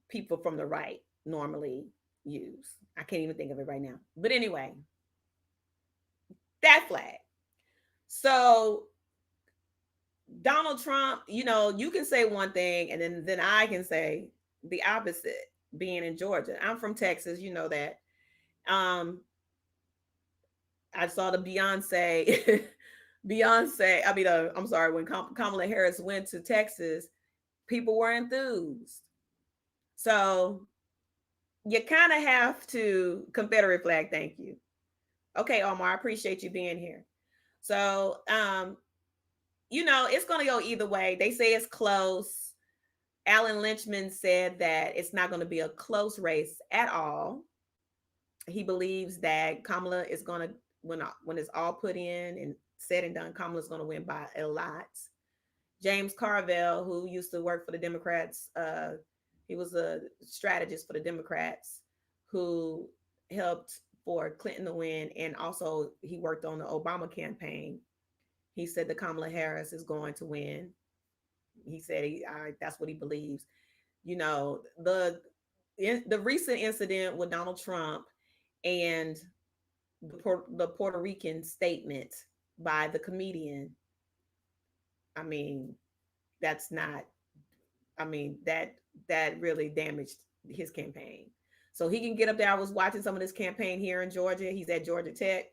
people from the right normally use. I can't even think of it right now. But anyway, that flag. So Donald Trump, you can say one thing and then I can say the opposite, being in Georgia. I'm from Texas, you know that. I saw the I'm sorry, when Kamala Harris went to Texas, people were enthused. So you kind of have to Confederate flag. Thank you. Okay, Omar, I appreciate you being here. So, it's going to go either way. They say it's close. Alan Lynchman said that it's not going to be a close race at all. He believes that Kamala is going to, when it's all put in and said and done, Kamala's going to win by a lot. James Carville, who used to work for the Democrats, he was a strategist for the Democrats who helped for Clinton to win, and also he worked on the Obama campaign. He said that Kamala Harris is going to win. He said that's what he believes. The recent incident with Donald Trump and the Puerto Rican statement by the comedian. I mean, that's not. I mean, that really damaged his campaign. So he can get up there. I was watching some of this campaign here in Georgia. He's at Georgia Tech.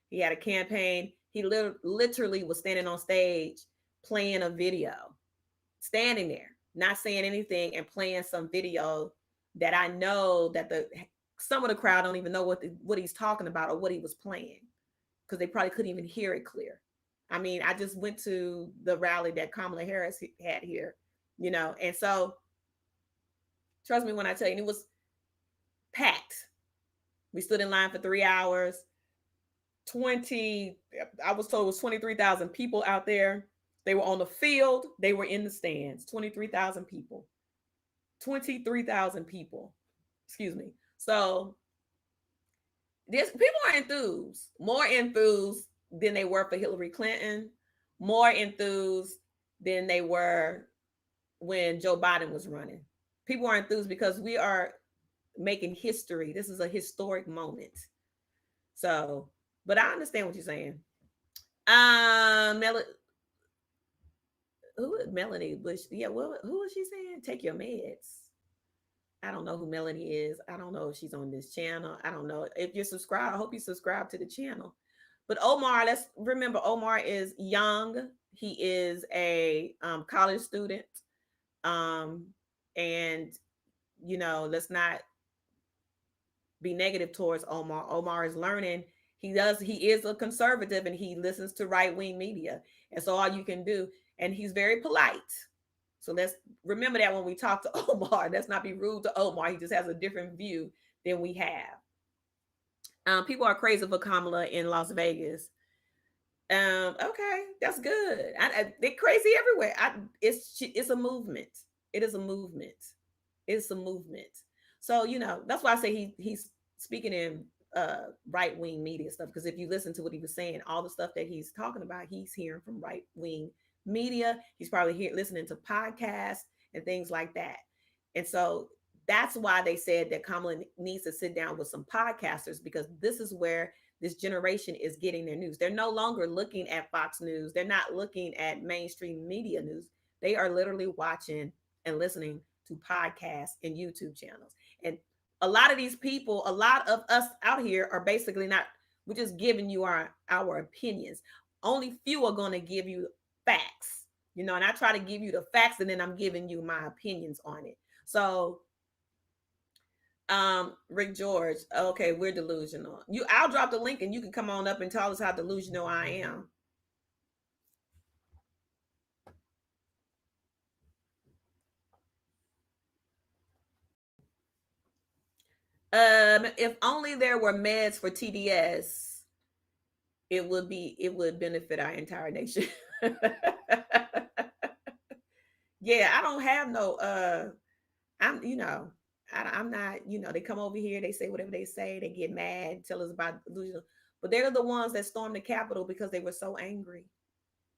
He had a campaign. He literally was standing on stage playing a video, standing there, not saying anything, and playing some video that I know that some of the crowd don't even know what he's talking about or what he was playing, because they probably couldn't even hear it clear. I mean, I just went to the rally that Kamala Harris had here, and so trust me when I tell you, it was packed. We stood in line for 3 hours. I was told it was 23,000 people out there. They were on the field. They were in the stands. 23,000 people. 23,000 people. Excuse me. So people are enthused. More enthused than they were for Hillary Clinton. More enthused than they were when Joe Biden was running. People are enthused because we are making history. This is a historic moment. So, but I understand what you're saying. Melanie Bush? Yeah, who was she saying? Take your meds. I don't know who Melanie is. I don't know if she's on this channel. I don't know. If you're subscribed, I hope you subscribe to the channel. But Omar, let's remember, Omar is young. He is a college student. And, let's not be negative towards Omar. Omar is learning. He is a conservative, and he listens to right-wing media. And so all you can do, and he's very polite. So let's remember that when we talk to Omar. Let's not be rude to Omar. He just has a different view than we have. People are crazy for Kamala in Las Vegas. Okay, that's good. They're crazy everywhere. It's a movement. It is a movement. It's a movement. So that's why I say he's speaking in right-wing media stuff, because if you listen to what he was saying, all the stuff that he's talking about, he's hearing from right-wing media. He's probably listening to podcasts and things like that. And so that's why they said that Kamala needs to sit down with some podcasters, because this is where this generation is getting their news. They're no longer looking at Fox News. They're not looking at mainstream media news. They are literally watching and listening to podcasts and YouTube channels. And a lot of these people, a lot of us out here are basically we're just giving you our opinions. Only few are going to give you facts, and I try to give you the facts, and then I'm giving you my opinions on it. So, Rick George, okay, we're delusional. I'll drop the link and you can come on up and tell us how delusional I am. If only there were meds for TDS, it would benefit our entire nation. Yeah, I don't have no I'm not, they come over here, they say whatever they say, they get mad, tell us about delusional, but they're the ones that stormed the Capitol because they were so angry.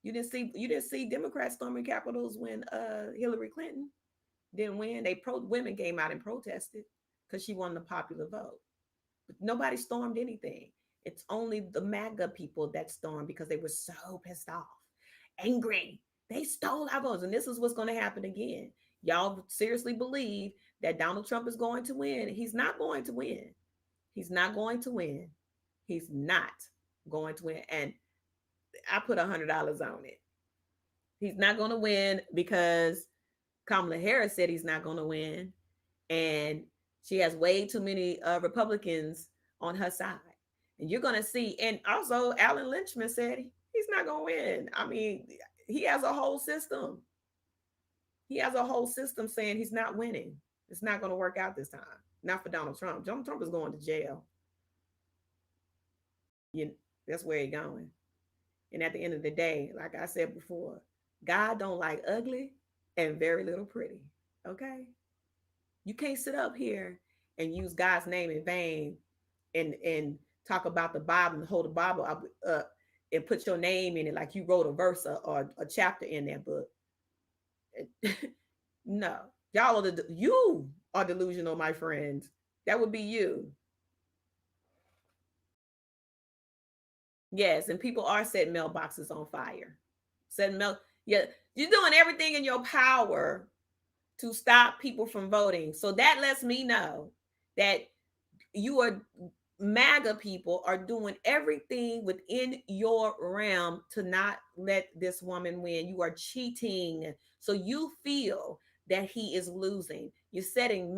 You didn't see Democrats storming Capitals when Hillary Clinton didn't win. Women came out and protested because she won the popular vote. But nobody stormed anything. It's only the MAGA people that stormed because they were so pissed off, angry. They stole our votes, and this is what's going to happen again. Y'all seriously believe that Donald Trump is going to win? He's not going to win. He's not going to win. He's not going to win. And I put $100 on it. He's not going to win because Kamala Harris said he's not going to win. and she has way too many Republicans on her side. And you're going to see. And also, Alan Lynchman said he's not going to win. I mean, he has a whole system. He has a whole system saying he's not winning. It's not going to work out this time. Not for Donald Trump. Donald Trump is going to jail. That's where he's going. And at the end of the day, like I said before, God don't like ugly and very little pretty. Okay? You can't sit up here and use God's name in vain and talk about the Bible and hold the Bible up and put your name in it like you wrote a verse or a chapter in that book. No. You are delusional, my friends. That would be you. Yes, and people are setting mailboxes on fire. Yeah, you're doing everything in your power to stop people from voting. So that lets me know that MAGA people are doing everything within your realm to not let this woman win. You are cheating. So you feel that he is losing. You're setting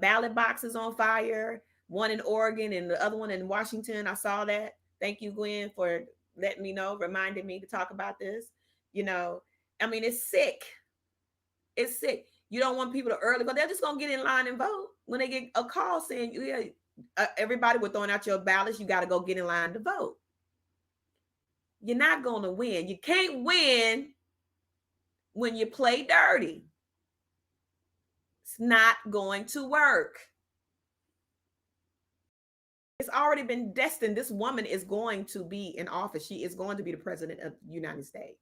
ballot boxes on fire. One in Oregon and the other one in Washington. I saw that. Thank you, Gwen, for letting me know, reminding me to talk about this. I mean, it's sick. It's sick. You don't want people to early vote. They're just going to get in line and vote. When they get a call saying, everybody was throwing out your ballots, you got to go get in line to vote. You're not going to win. You can't win when you play dirty. It's not going to work. It's already been destined. This woman is going to be in office. She is going to be the president of the United States.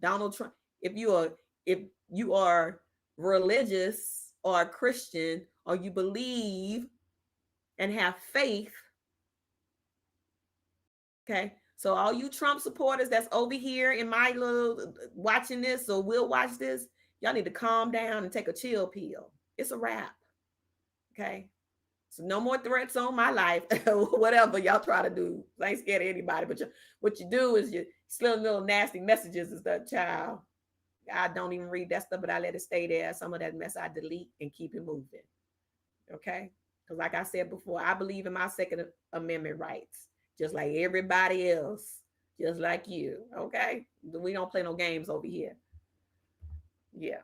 Donald Trump, if you are religious or a Christian, or you believe and have faith, okay? So all you Trump supporters that's over here in my little watching this or will watch this, y'all need to calm down and take a chill pill. It's a wrap, okay? So no more threats on my life, whatever y'all try to do. I ain't scared of anybody, but what you do is you slip little nasty messages and stuff, child. I don't even read that stuff, but I let it stay there. Some of that mess I delete and keep it moving. Okay? Because like I said before, I believe in my Second Amendment rights, just like everybody else, just like you. Okay? We don't play no games over here. Yeah.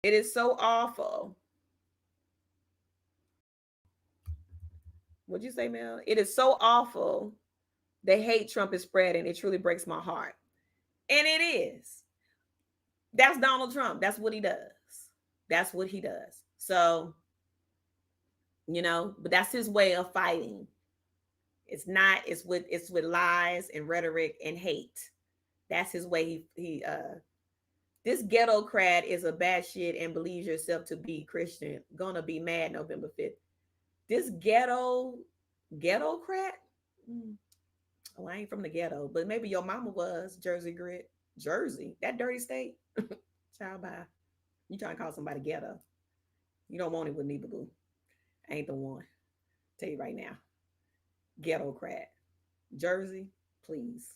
It is so awful. What'd you say, Mel? It is so awful. The hate Trump is spreading. It truly breaks my heart. And it is. That's Donald Trump. That's what he does. That's what he does. So, but that's his way of fighting. It's with lies and rhetoric and hate. That's his way. This ghetto-crat is a bad shit and believes yourself to be Christian. Gonna be mad November 5th. This ghetto-crat? Oh, I ain't from the ghetto, but maybe your mama was. Jersey grit. Jersey, that dirty state. Child, bye. You trying to call somebody ghetto. You don't want it with me, boo. I ain't the one. Tell you right now. Ghetto-crat. Jersey, please.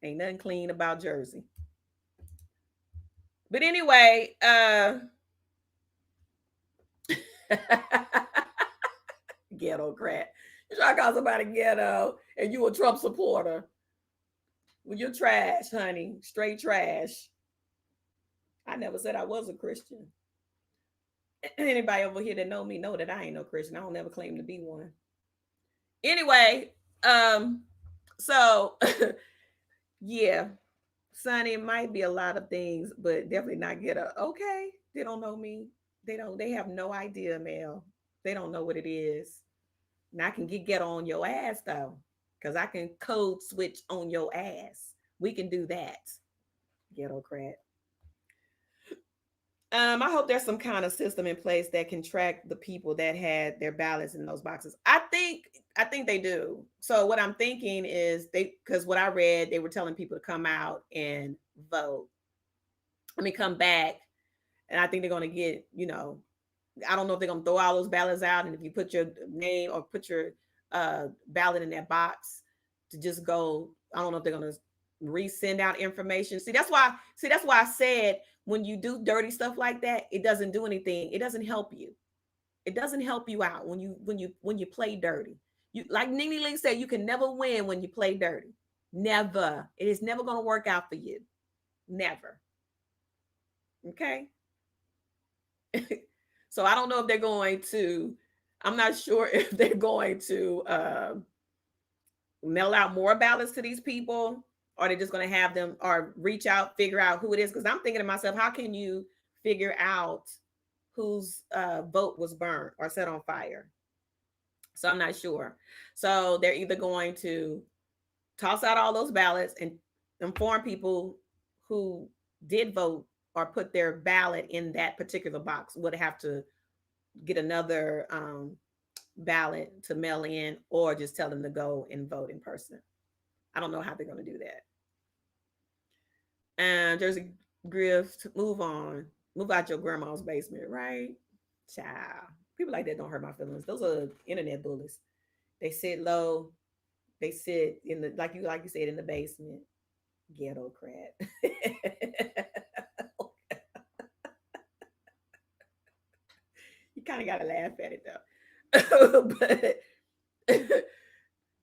Ain't nothing clean about Jersey. But anyway, ghetto-crat. You try to call somebody ghetto and you a Trump supporter. Well, you're trash, honey. Straight trash. I never said I was a Christian. Anybody over here that know me know that I ain't no Christian. I don't ever claim to be one. Anyway, so yeah, Sonny, it might be a lot of things, but definitely not ghetto. Okay, they don't know me. They have no idea, Mel. They don't know what it is. And I can get ghetto on your ass though, because I can code switch on your ass. We can do that. Ghetto-crat. I hope there's some kind of system in place that can track the people that had their ballots in those boxes. I think they do. So what I'm thinking is because what I read, they were telling people to come out and vote. Come back. And I think they're going to get, I don't know if they're going to throw all those ballots out. And if you put your name or put your ballot in that box to just go I don't know if they're going to resend out information. See, that's why I said when you do dirty stuff like that, it doesn't do anything. It doesn't help you. It doesn't help you out when you play dirty. You, like Nene Lee said, you can never win when you play dirty. Never. It is never going to work out for you. Never. Okay. So I don't know if they're going to, I'm not sure if they're going to mail out more ballots to these people, or they're just going to have them or reach out, figure out who it is. Because I'm thinking to myself, how can you figure out whose vote was burned or set on fire? So I'm not sure. So they're either going to toss out all those ballots and inform people who did vote or put their ballot in that particular box, would have to get another ballot to mail in, or just tell them to go and vote in person. I don't know how they're going to do that. And there's a grift. Move on. Move out your grandma's basement, right? Child. People like that don't hurt my feelings. Those are internet bullies. They sit low. They sit in the, like you said, in the basement. Ghetto crap. You kind of got to laugh at it though. But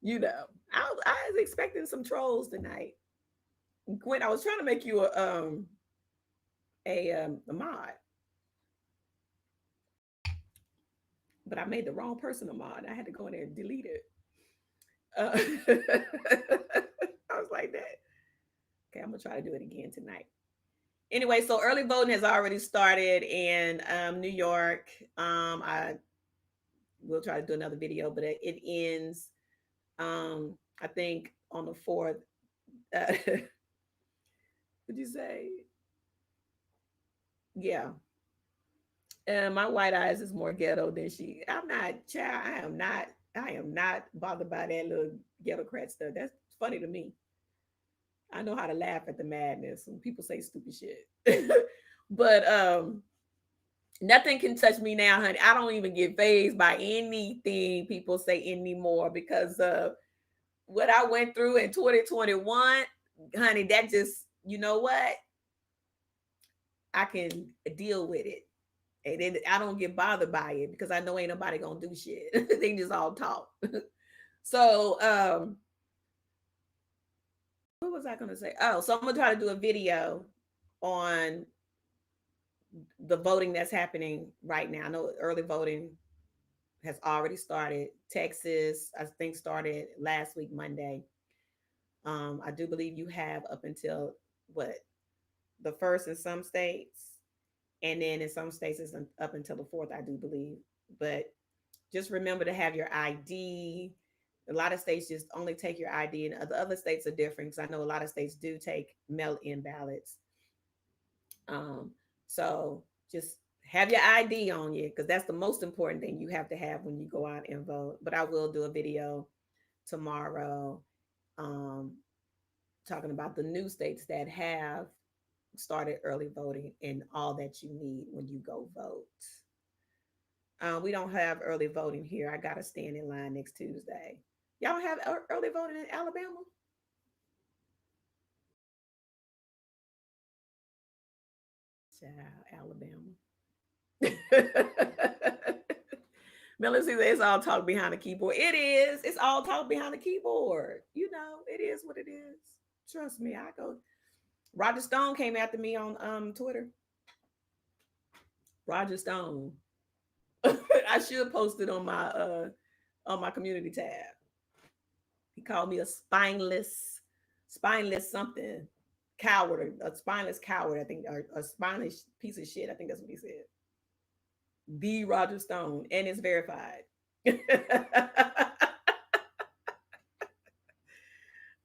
you know, I was expecting some trolls tonight. Gwen, I was trying to make you a mod, but I made the wrong person a mod. I had to go in there and delete it. I was like that. Okay, I'm gonna try to do it again tonight. Anyway, so early voting has already started in New York. I will try to do another video, but it ends, I think, on the 4th. What'd you say? Yeah. And my white eyes is more ghetto than she. I'm not, child. I am not bothered by that little ghetto crat stuff. That's funny to me. I know how to laugh at the madness when people say stupid shit. But nothing can touch me now, honey. I don't even get fazed by anything people say anymore, because of what I went through in 2021, honey. That just, you know what? I can deal with it. And then I don't get bothered by it, because I know ain't nobody gonna do shit. They just all talk. So what was I gonna say? Oh, so I'm gonna try to do a video on the voting that's happening right now. I know early voting has already started. Texas, I think, started last week, Monday. I do believe you have up until what, the 1st in some states, and then in some states it's up until the 4th, I do believe. But just remember to have your ID. A lot of states just only take your ID, and the other states are different, because I know a lot of states do take mail-in ballots. So just have your ID on you, because that's the most important thing you have to have when you go out and vote. But I will do a video tomorrow talking about the new states that have started early voting and all that you need when you go vote. We don't have early voting here. I got to stand in line next Tuesday. Y'all have early voting in Alabama? Child, Alabama. Melanie says it's all talk behind the keyboard. It is. It's all talk behind the keyboard. You know, it is what it is. Trust me, I go. Roger Stone came after me on Twitter. Roger Stone. I should post it on my community tab. He called me a spineless something coward, a spineless coward, I think, or a spineless piece of shit. I think that's what he said. The Roger Stone, and it's verified.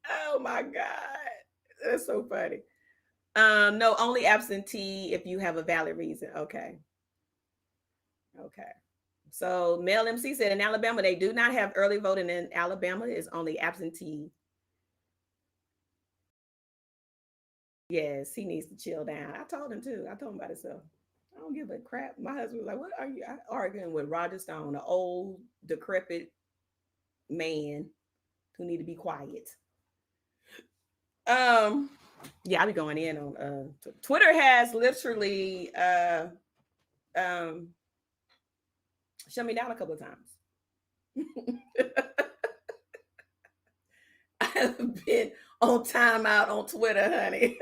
Oh my God, that's so funny. No, only absentee if you have a valid reason. Okay. So Mel MC said in Alabama they do not have early voting. In Alabama is only absentee. Yes, he needs to chill down. I told him too. I told him about himself. I don't give a crap. My husband was like, "What are you arguing with Roger Stone, an old, decrepit man who need to be quiet?" Yeah, I'll be going in on Twitter has literally shut me down a couple of times. I've been on timeout on Twitter, honey.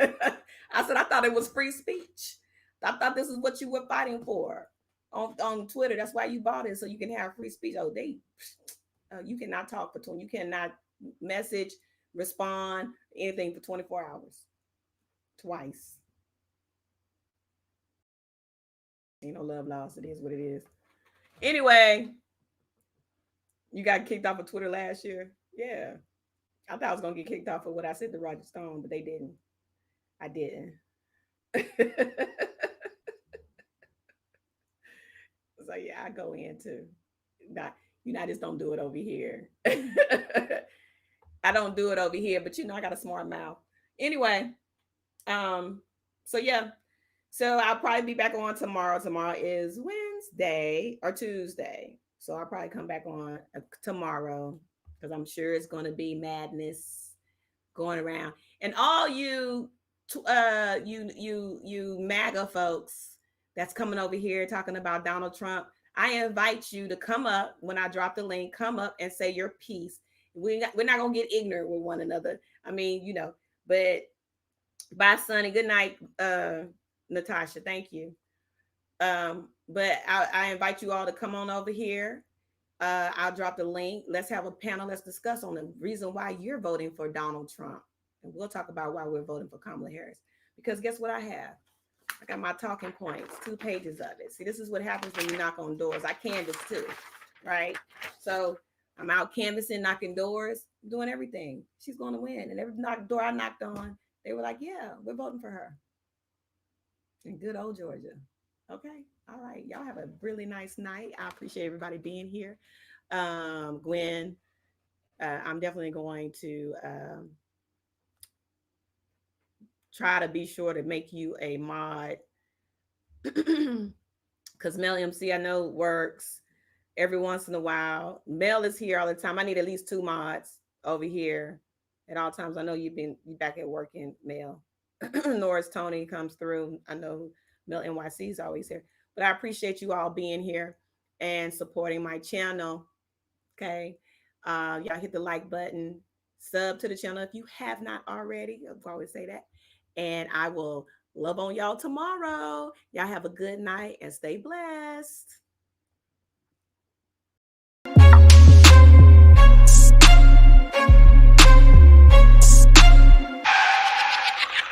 I said I thought it was free speech. I thought this is what you were fighting for on Twitter. That's why you bought it, so you can have free speech. Oh, you cannot talk for 20. You cannot message, respond, anything for 24 hours. Twice. Ain't no love lost. It is what it is. Anyway, you got kicked off of Twitter last year. Yeah. I thought I was gonna get kicked off for what I said to Roger Stone, but they didn't. I didn't. So yeah, I go in too. I just don't do it over here. I don't do it over here, but I got a smart mouth. Anyway, so yeah. So I'll probably be back on tomorrow. Tomorrow is Wednesday or Tuesday. So I'll probably come back on tomorrow because I'm sure it's going to be madness going around. And all you MAGA folks that's coming over here talking about Donald Trump, I invite you to come up when I drop the link. Come up and say your piece. We're not going to get ignorant with one another. I mean, but bye, Sonny. Good night, Natasha. Thank you. But I invite you all to come on over here. I'll drop the link. Let's have a panel. Let's discuss on the reason why you're voting for Donald Trump. And we'll talk about why we're voting for Kamala Harris. Because guess what I have? I got my talking points, 2 pages of it. See, this is what happens when you knock on doors. I canvass too, right? So I'm out canvassing, knocking doors, doing everything. She's going to win. And every door I knocked on, they were like, yeah, we're voting for her. In good old Georgia. Okay. All right. Y'all have a really nice night. I appreciate everybody being here. Gwen, I'm definitely going to try to be sure to make you a mod because Mel MC I know works every once in a while. Mel is here all the time. I need at least 2 mods over here at all times. I know you back at work in Mel. Norris Tony comes through. I know Mel NYC is always here. But I appreciate you all being here and supporting my channel. Okay. Y'all hit the like button, sub to the channel if you have not already. I'll always say that. And I will love on y'all tomorrow. Y'all have a good night and stay blessed.